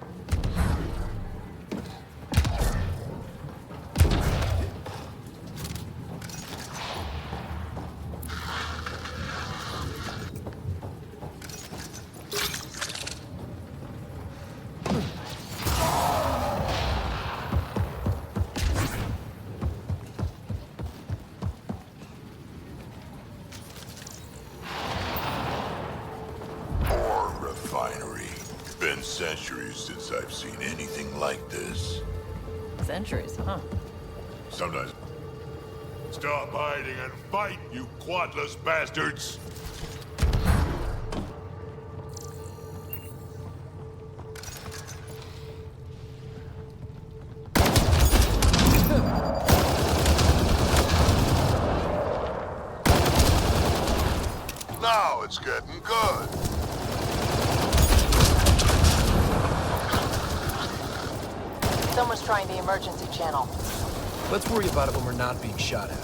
Been centuries since I've seen anything like this. Centuries, huh? Sometimes. Stop hiding and fight, you quadless bastards! Now it's getting good. Someone's trying the emergency channel. Let's worry about it when we're not being shot at.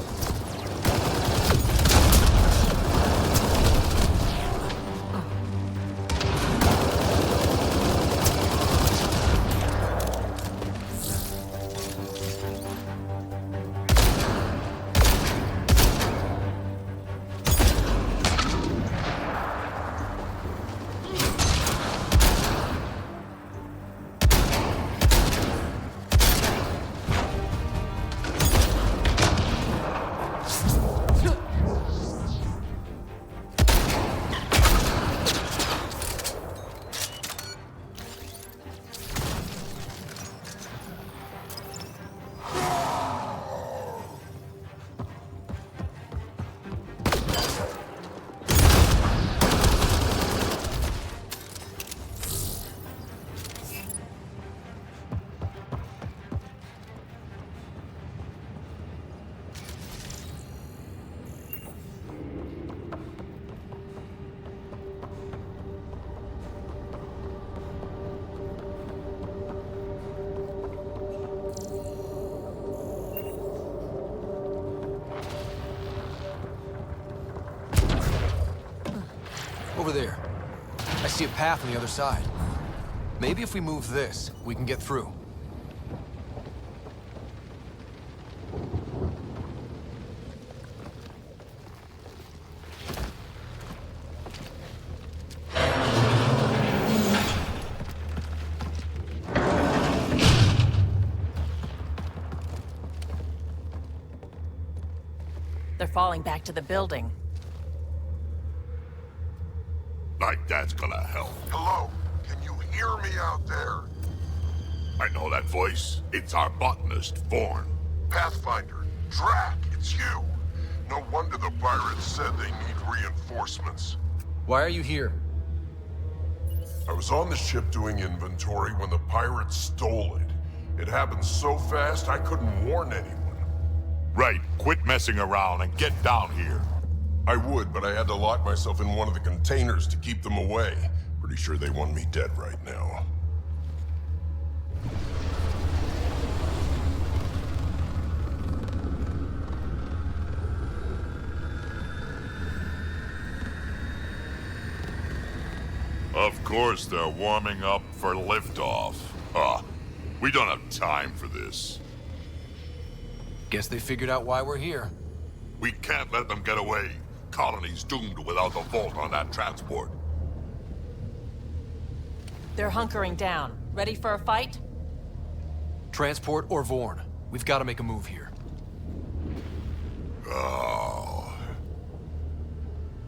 Over there. I see a path on the other side. Maybe if we move this, we can get through. They're falling back to the building. Like that's gonna help. Hello? Can you hear me out there? I know that voice. It's our botanist, Vorn. Pathfinder, Drak, it's you. No wonder the pirates said they need reinforcements. Why are you here? I was on the ship doing inventory when the pirates stole it. It happened so fast I couldn't warn anyone. Right, quit messing around and get down here. I would, but I had to lock myself in one of the containers to keep them away. Pretty sure they want me dead right now. Of course they're warming up for liftoff. We don't have time for this. Guess they figured out why we're here. We can't let them get away. Colony's doomed without the vault on that transport. They're hunkering down. Ready for a fight? Transport or Vorn. We've got to make a move here. Oh.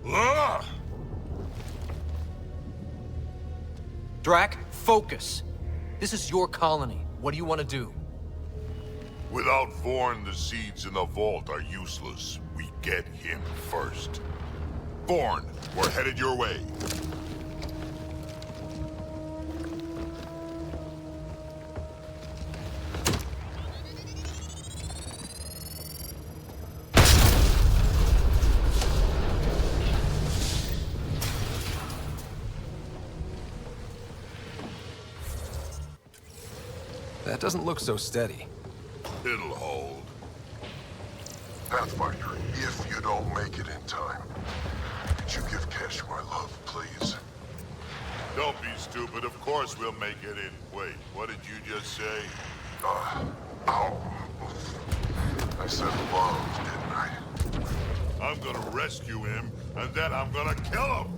Ah! Drack, focus. This is your colony. What do you want to do? Without Vorn, the seeds in the vault are useless. We get him first. Vorn, we're headed your way. That doesn't look so steady. It'll hold. Pathfinder, if you don't make it in time, could you give Kesh my love, please? Don't be stupid. Of course we'll make it in. Wait, what did you just say? Ow. I said love, didn't I? I'm gonna rescue him, and then I'm gonna kill him!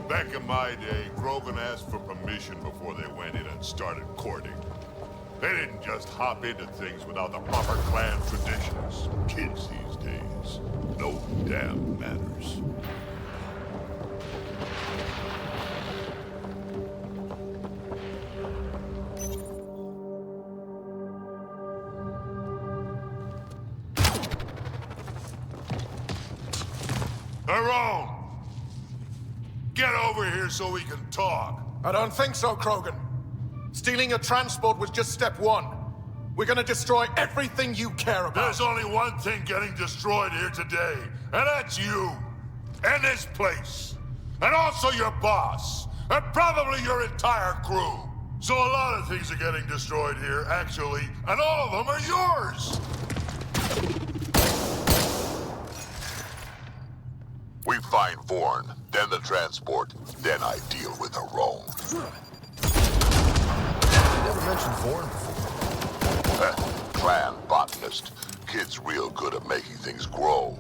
Back in my day, Krogan asked for permission before they went in and started courting. They didn't just hop into things without the proper clan traditions. Kids these days, no damn manners. Tyrone! Get over here so we can talk. I don't think so, Krogan. Stealing a transport was just step one. We're gonna destroy everything you care about. There's only one thing getting destroyed here today, and that's you. And this place. And also your boss. And probably your entire crew. So a lot of things are getting destroyed here, actually, and all of them are yours! We find Vorn, then the transport, then I deal with the Rome. You never mentioned Vorn before. Clan botanist. Kid's real good at making things grow.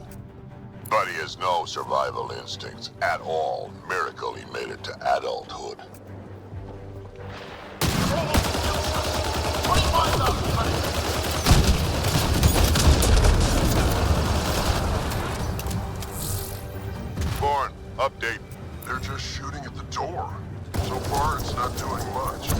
But he has no survival instincts at all. Miracle he made it to adulthood. Vorn, update. They're just shooting at the door. So far, it's not doing much.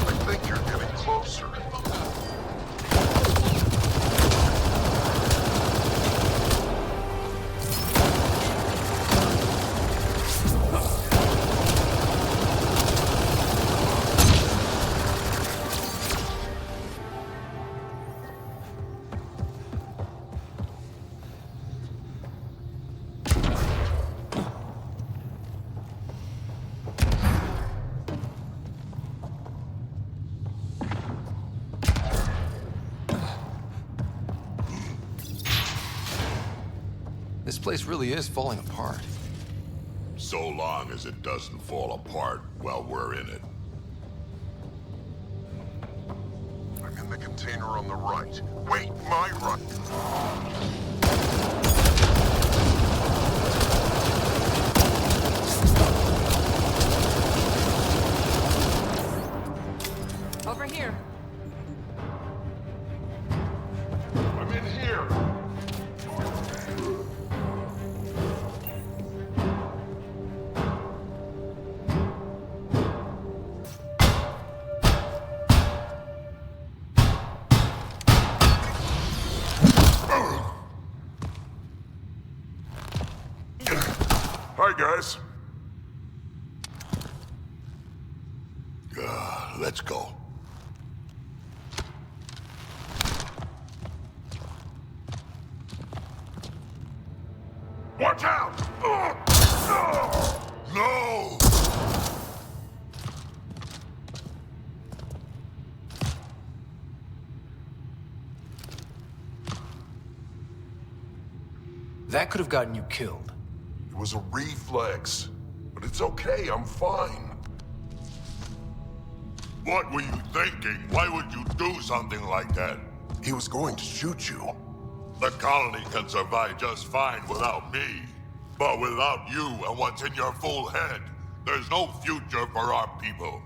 I think you're getting closer. This place really is falling apart. So long as it doesn't fall apart while we're in it. I'm in the container on the right. Wait, my right. Over here. I'm in here. Hi, guys. Let's go. Watch out! No! That could have gotten you killed. It was a reflex. But it's okay, I'm fine. What were you thinking? Why would you do something like that? He was going to shoot you. The colony can survive just fine without me. But without you and what's in your full head, there's no future for our people.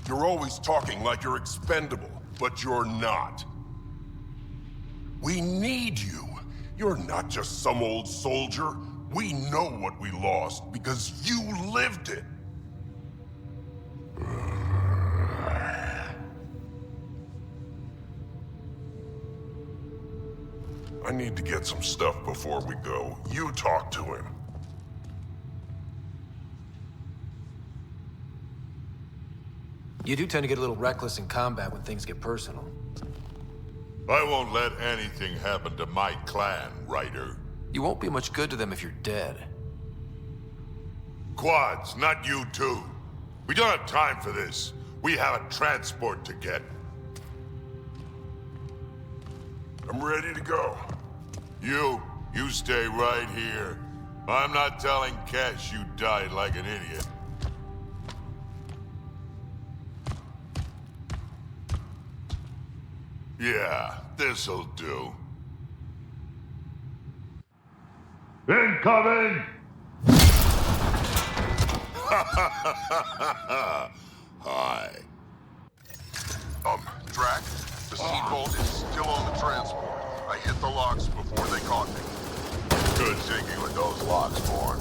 You're always talking like you're expendable, but you're not. We need you. You're not just some old soldier. We know what we lost because you lived it. I need to get some stuff before we go. You talk to him. You do tend to get a little reckless in combat when things get personal. I won't let anything happen to my clan, Ryder. You won't be much good to them if you're dead. Quads, not you too. We don't have time for this. We have a transport to get. I'm ready to go. You stay right here. I'm not telling Kesh you died like an idiot. Yeah, this'll do. Incoming! Hi. Drack, the seed vault is still on the transport. I hit the locks before they caught me. Good thinking with those locks, Born.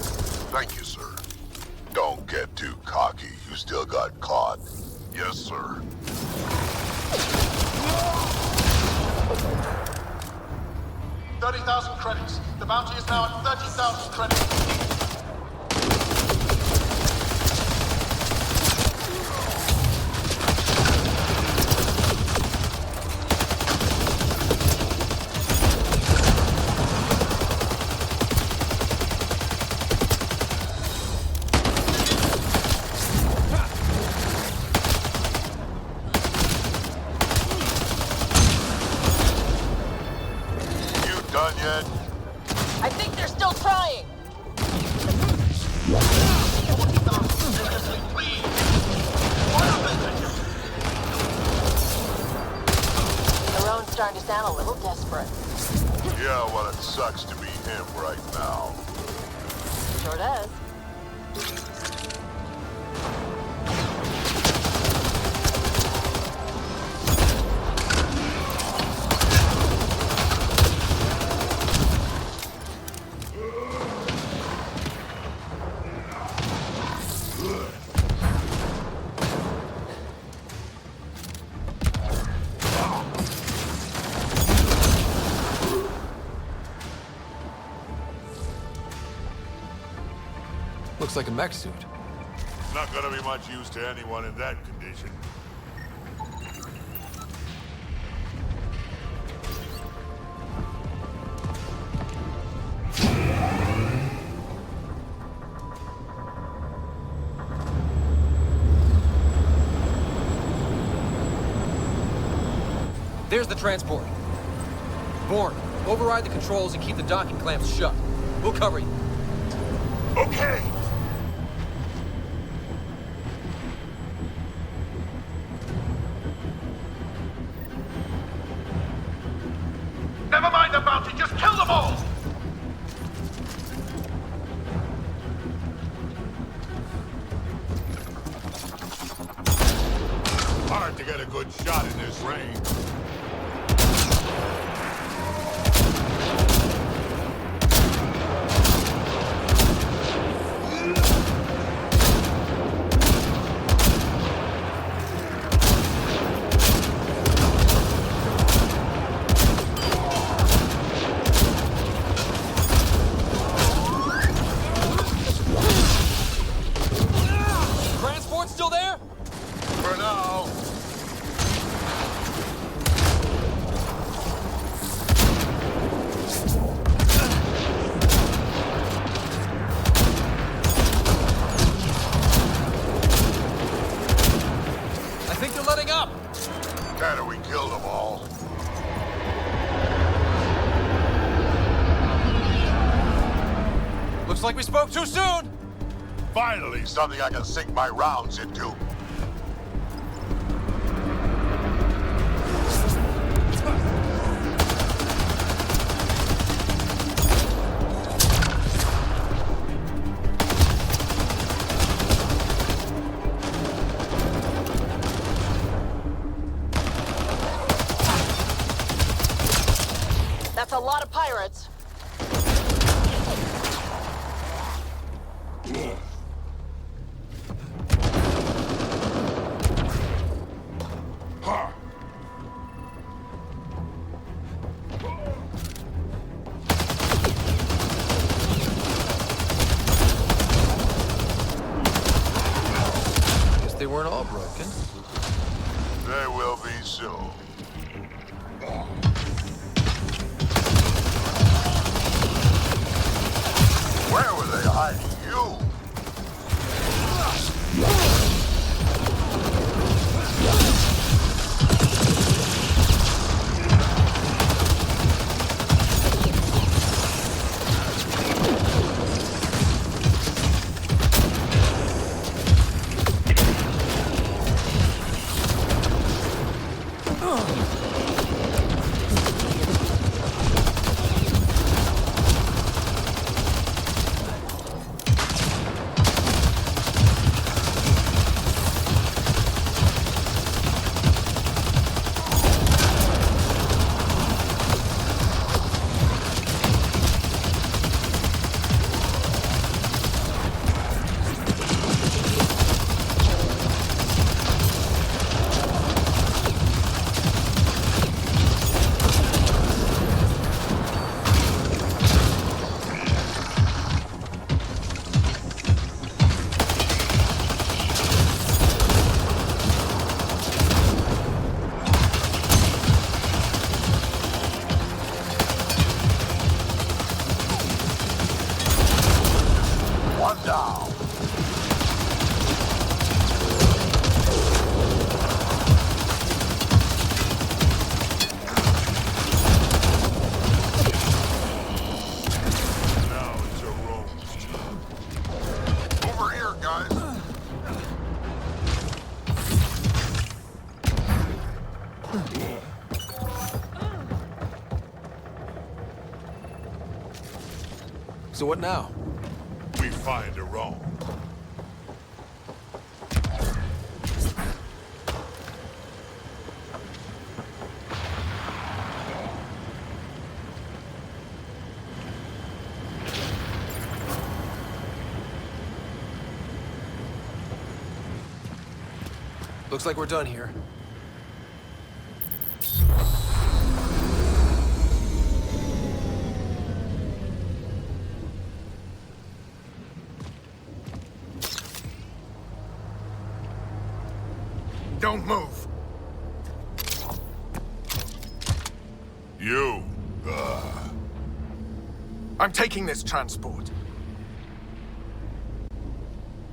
Thank you, sir. Don't get too cocky. You still got caught. Yes, sir. 30,000 credits. The bounty is now at 30,000 credits. Done yet? I think they're still trying. Theron's starting to sound a little desperate. Yeah, well, it sucks to be him right now. Sure does. Looks like a mech suit. Not gonna be much use to anyone in that condition. There's the transport. Born, override the controls and keep the docking clamps shut. We'll cover you. Okay! Never mind the bounty, just kill them all! Hard to get a good shot in this range. Looks like we spoke too soon! Finally, something I can sink my rounds into. That's a lot of pirates. Guess they weren't all broken. They will be soon. Where were they hiding you? So what now? We find a Rome. Looks like we're done here. Don't move. You, I'm taking this transport.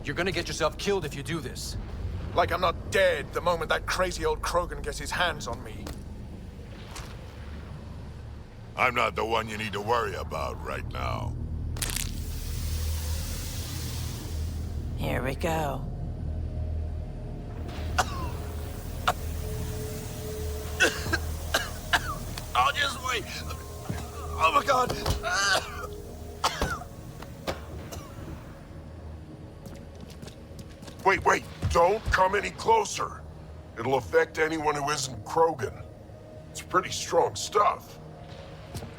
You're gonna get yourself killed if you do this. Like I'm not dead the moment that crazy old Krogan gets his hands on me. I'm not the one you need to worry about right now. Here we go. I'll just wait. Oh my god. Wait, don't come any closer. It'll affect anyone who isn't Krogan. It's pretty strong stuff.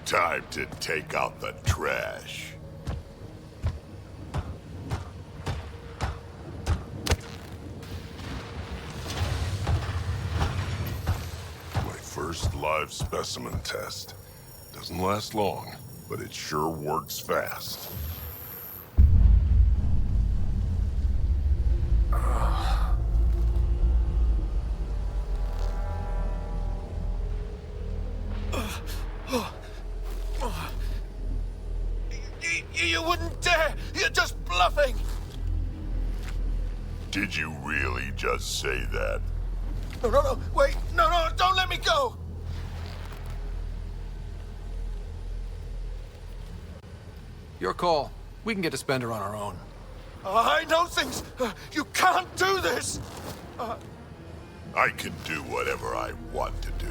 Time to take out the trash. My first live specimen test. Doesn't last long, but it sure works fast. You wouldn't dare! You're just bluffing! Did you really just say that? No, wait! No, don't let me go! Your call. We can get to Spender on our own. I know things! You can't do this! I can do whatever I want to do.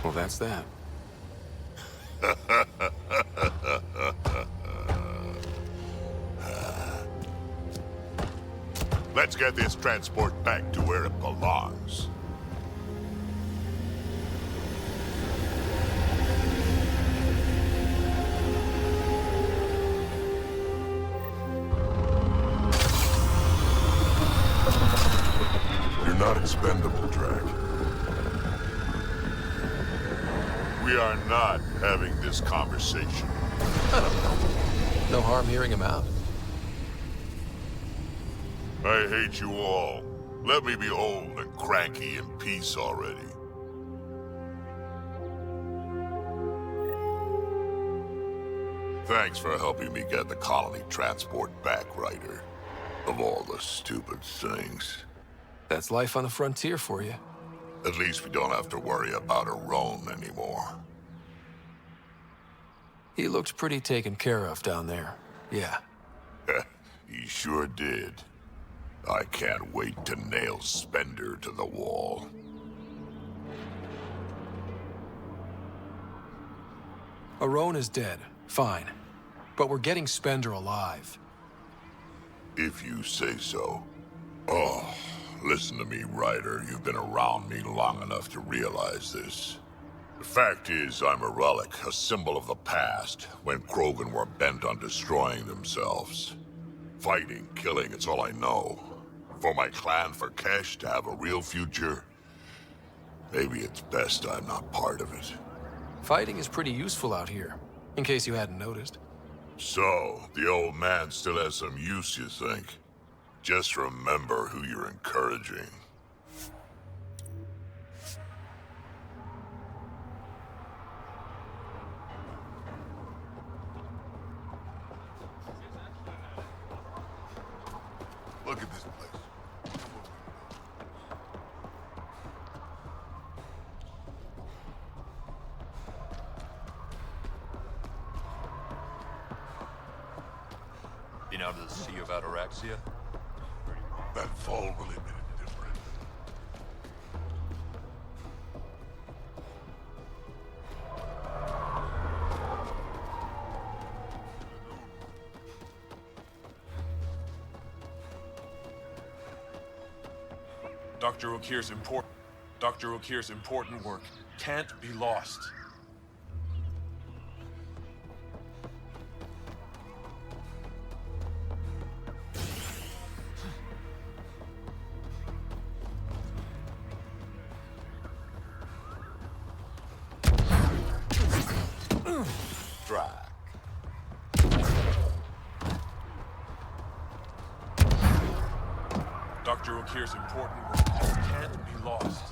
Well, that's that. Let's get this transport back to where it belongs. You're not expendable, Drack. We are not having this conversation. No harm hearing him out. I hate you all. Let me be old and cranky in peace already. Thanks for helping me get the colony transport back, Ryder. Of all the stupid things. That's life on the frontier for you. At least we don't have to worry about a Roan anymore. He looked pretty taken care of down there. Yeah. He sure did. I can't wait to nail Spender to the wall. Aron is dead. Fine. But we're getting Spender alive. If you say so. Oh, listen to me, Ryder. You've been around me long enough to realize this. The fact is, I'm a relic, a symbol of the past, when Krogan were bent on destroying themselves. Fighting, killing, it's all I know. For my clan, for Kesh to have a real future, maybe it's best I'm not part of it. Fighting is pretty useful out here, in case you hadn't noticed. So, the old man still has some use, you think? Just remember who you're encouraging. Look at this place. Been out of the Sea of Ataraxia? That fall really made it different. Dr. Okir's important work can't be lost. Drak. Dr. Okir's important work can't be lost.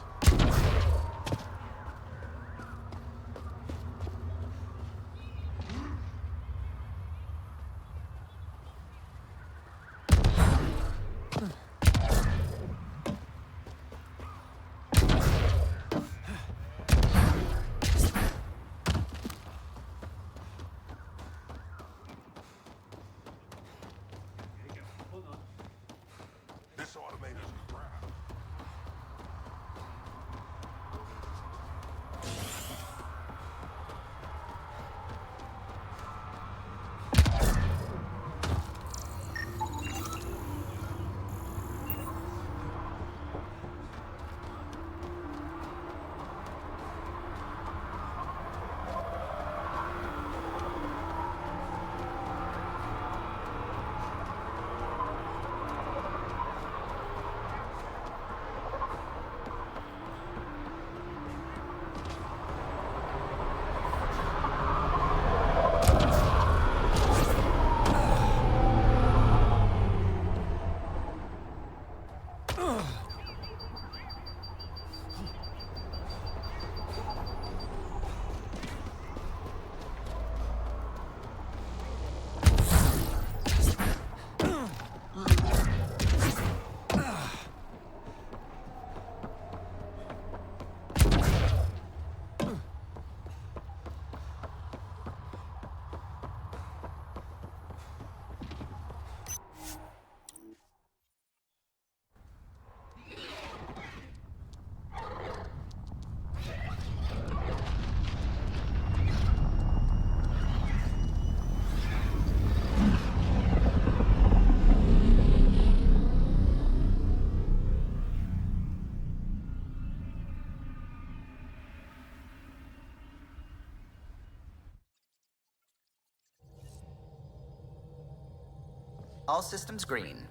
All systems green.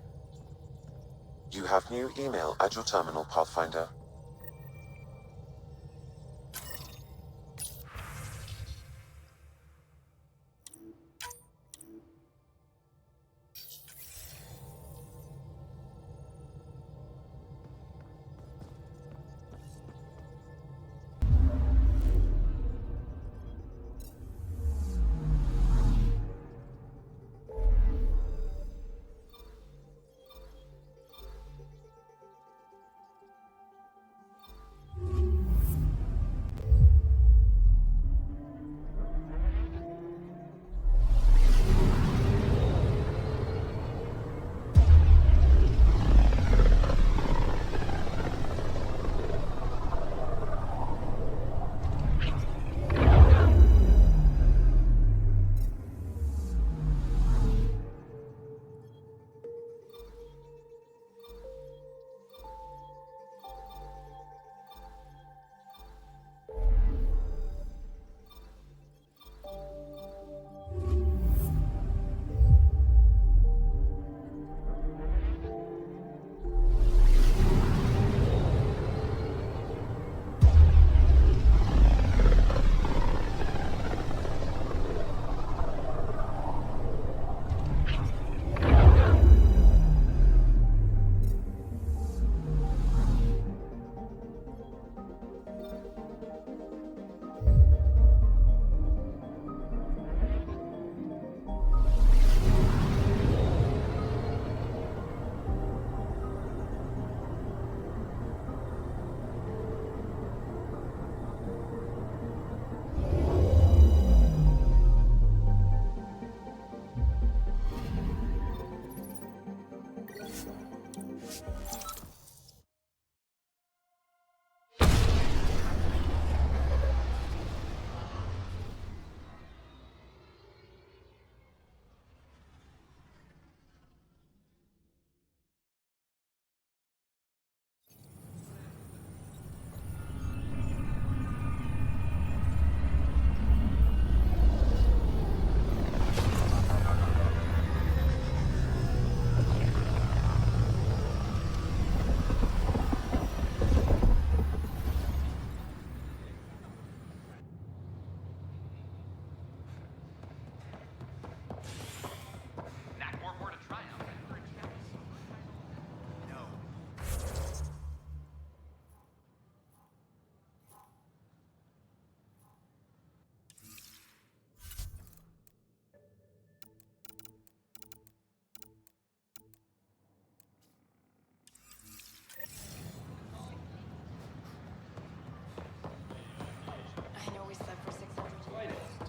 You have new email at your terminal, Pathfinder.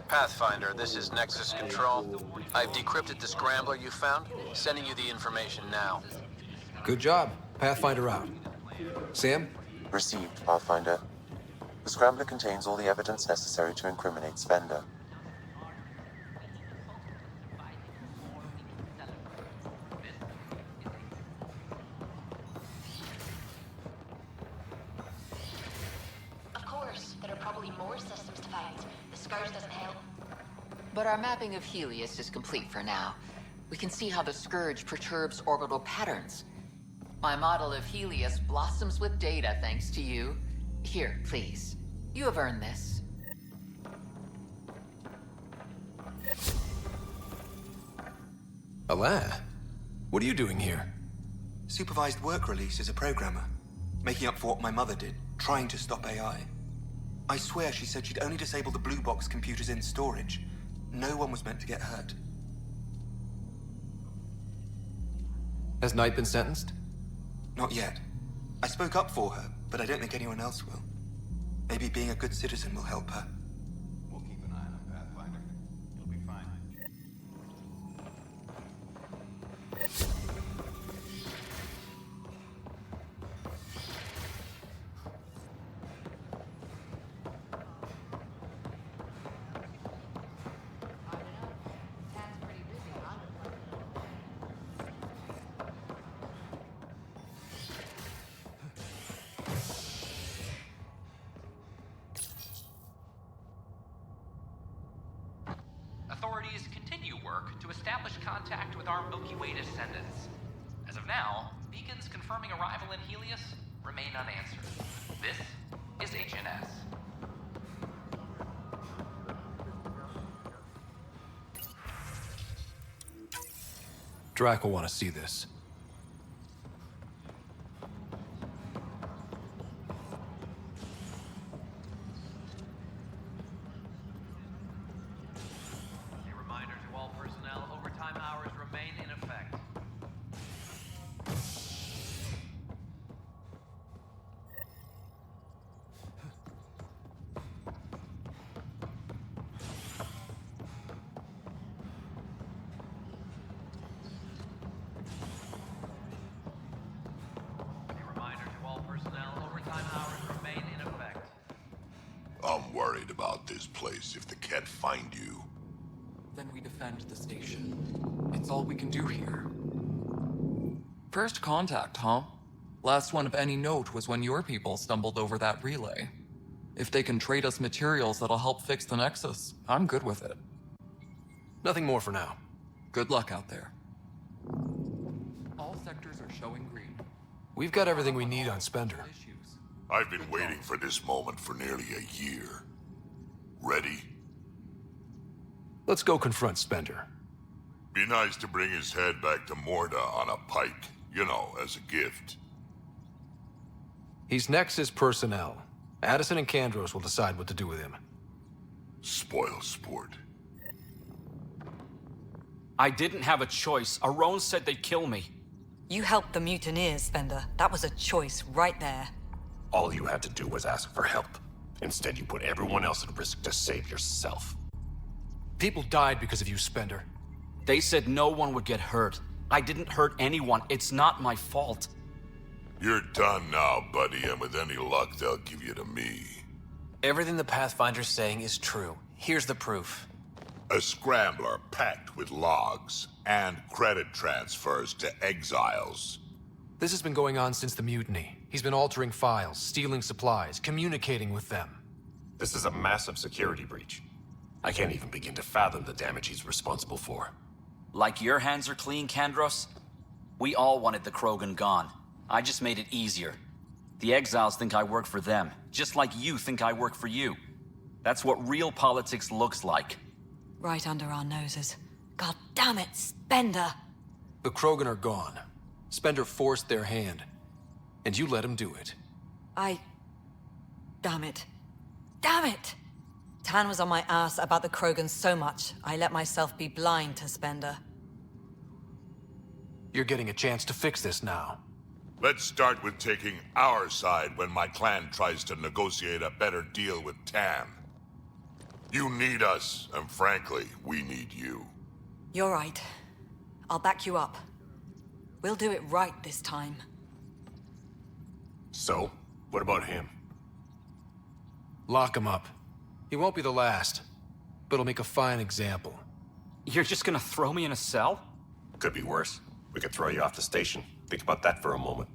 Pathfinder, this is Nexus Control. I've decrypted the scrambler you found. Sending you the information now. Good job. Pathfinder out. Sam? Received, Pathfinder. The scrambler contains all the evidence necessary to incriminate Spender. Of course, there are probably more systems to find. The Scourge doesn't help. But our mapping of Helios is complete for now. We can see how the Scourge perturbs orbital patterns. My model of Helios blossoms with data thanks to you. Here, please. You have earned this. Elaaden? What are you doing here? Supervised work release as a programmer. Making up for what my mother did, trying to stop AI. I swear she said she'd only disable the blue box computers in storage. No one was meant to get hurt. Has Knight been sentenced? Not yet. I spoke up for her, but I don't think anyone else will. Maybe being a good citizen will help her. We'll keep an eye on him, Pathfinder. You'll be fine. with our Milky Way descendants. As of now, beacons confirming arrival in Helios remain unanswered. This is HNS. Drack will want to see this. A reminder to all personnel, overtime hours remain in effect. I'm worried about this place if the Ket find you. Then we defend the station. It's all we can do here. First contact, huh? Last one of any note was when your people stumbled over that relay. If they can trade us materials that'll help fix the Nexus, I'm good with it. Nothing more for now. Good luck out there. All sectors are showing green. We've got everything we need on Spender. I've been waiting for this moment for nearly a year. Ready? Let's go confront Spender. Be nice to bring his head back to Morda on a pike, you know, as a gift. He's Nexus personnel. Addison and Kandros will decide what to do with him. Spoil sport. I didn't have a choice. Aron said they'd kill me. You helped the mutineers, Spender. That was a choice right there. All you had to do was ask for help. Instead, you put everyone else at risk to save yourself. People died because of you, Spender. They said no one would get hurt. I didn't hurt anyone. It's not my fault. You're done now, buddy, and with any luck, they'll give you to me. Everything the Pathfinder's saying is true. Here's the proof. A scrambler packed with logs and credit transfers to exiles. This has been going on since the mutiny. He's been altering files, stealing supplies, communicating with them. This is a massive security breach. I can't even begin to fathom the damage he's responsible for. Like your hands are clean, Kandros? We all wanted the Krogan gone. I just made it easier. The exiles think I work for them, just like you think I work for you. That's what real politics looks like. Right under our noses. God damn it, Spender! The Krogan are gone. Spender forced their hand. And you let him do it. Damn it. Damn it! Tan was on my ass about the Krogan so much, I let myself be blind to Spender. You're getting a chance to fix this now. Let's start with taking our side when my clan tries to negotiate a better deal with Tan. You need us, and frankly, we need you. You're right. I'll back you up. We'll do it right this time. So, what about him? Lock him up. He won't be the last, but he'll make a fine example. You're just gonna throw me in a cell? Could be worse. We could throw you off the station. Think about that for a moment.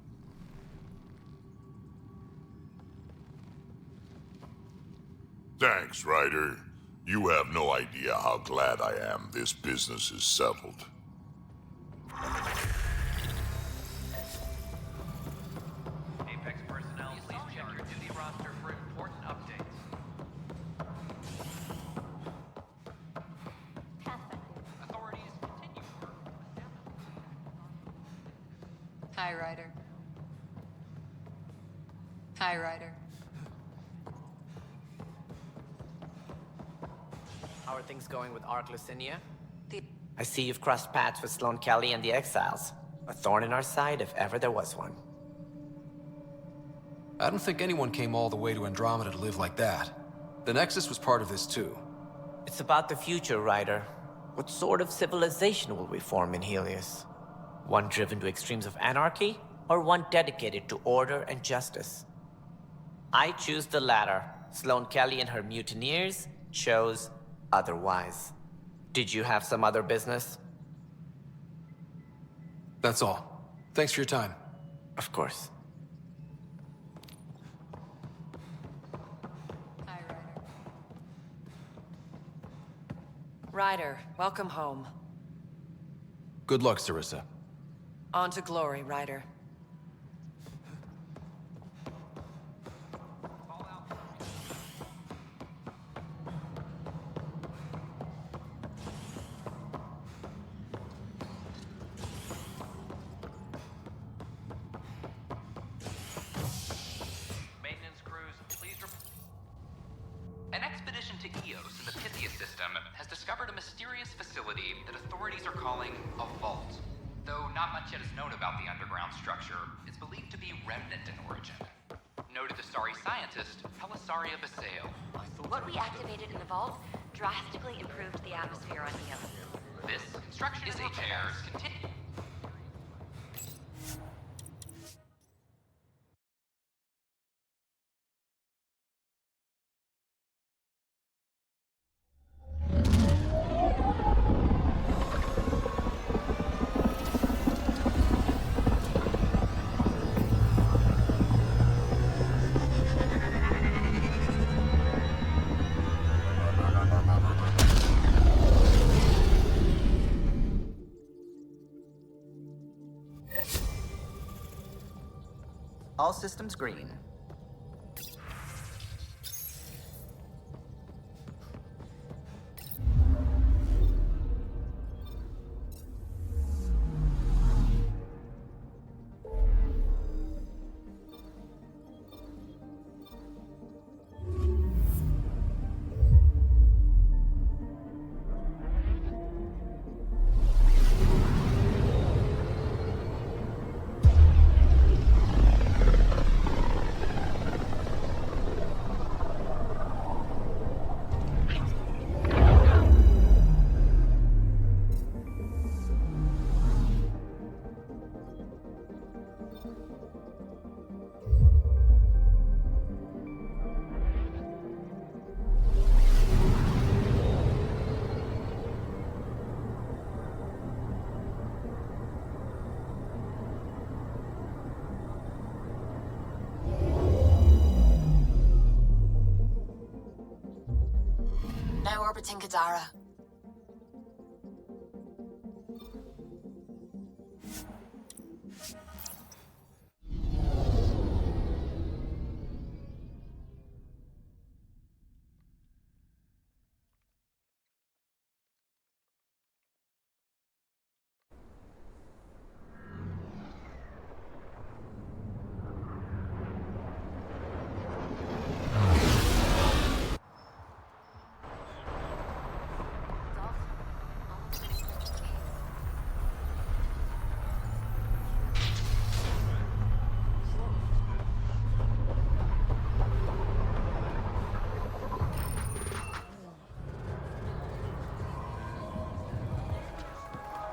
Thanks, Ryder. You have no idea how glad I am this business is settled. Apex personnel, please check your duty roster for important updates. Authorities continue work. Hi, Ryder. Hi, Ryder. How are things going with Ark Lucinia? I see you've crossed paths with Sloane Kelly and the Exiles. A thorn in our side if ever there was one. I don't think anyone came all the way to Andromeda to live like that. The Nexus was part of this too. It's about the future, Ryder. What sort of civilization will we form in Helios? One driven to extremes of anarchy, or one dedicated to order and justice? I choose the latter. Sloane Kelly and her mutineers chose otherwise. Did you have some other business? That's all. Thanks for your time. Of course. Hi, Ryder. Ryder, welcome home. Good luck, Sarissa. On to glory, Ryder. Maintenance crews, please An expedition to Eos in the Pythia system has discovered a mysterious facility that authorities are calling a vault. Though not much yet is known about the underground structure, it's believed to be remnant in origin. Noted Asari scientist, Pelisaria Basale. What we activated in the vault drastically improved the atmosphere on Eos. This construction is repairs continue. All systems green. Now orbiting Kadara.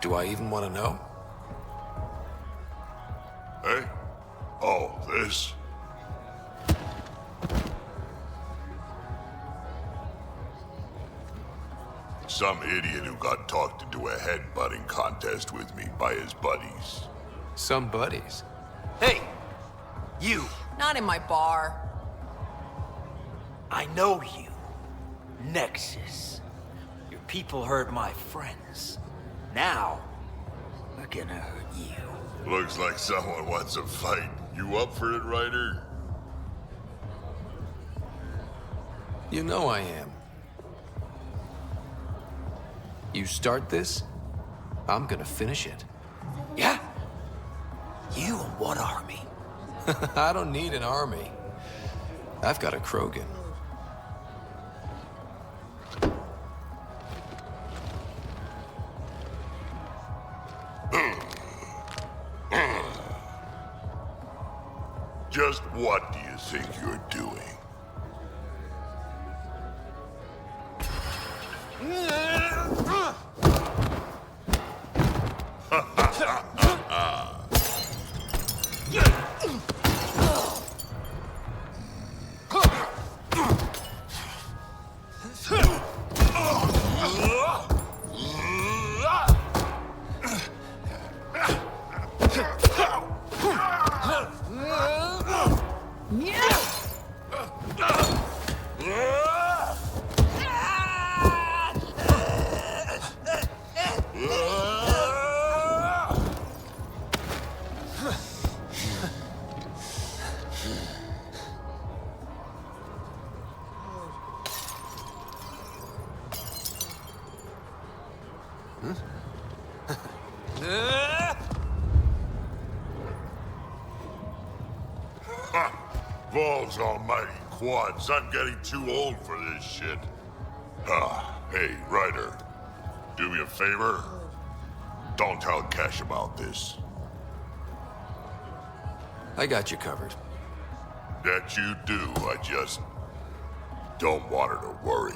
Do I even want to know? Hey? Oh, this? Some idiot who got talked into a headbutting contest with me by his buddies. Some buddies? Hey! You! Not in my bar. I know you. Nexus. Your people hurt my friends. Now, we're gonna hurt you. Looks like someone wants a fight. You up for it, Ryder? You know I am. You start this, I'm gonna finish it. Yeah? You and what army? I don't need an army. I've got a Krogan. Just what do you think you're doing? Balls almighty quads, I'm getting too old for this shit. Hey, Ryder. Do me a favor. Don't tell Cash about this. I got you covered. That you do, I just don't want her to worry.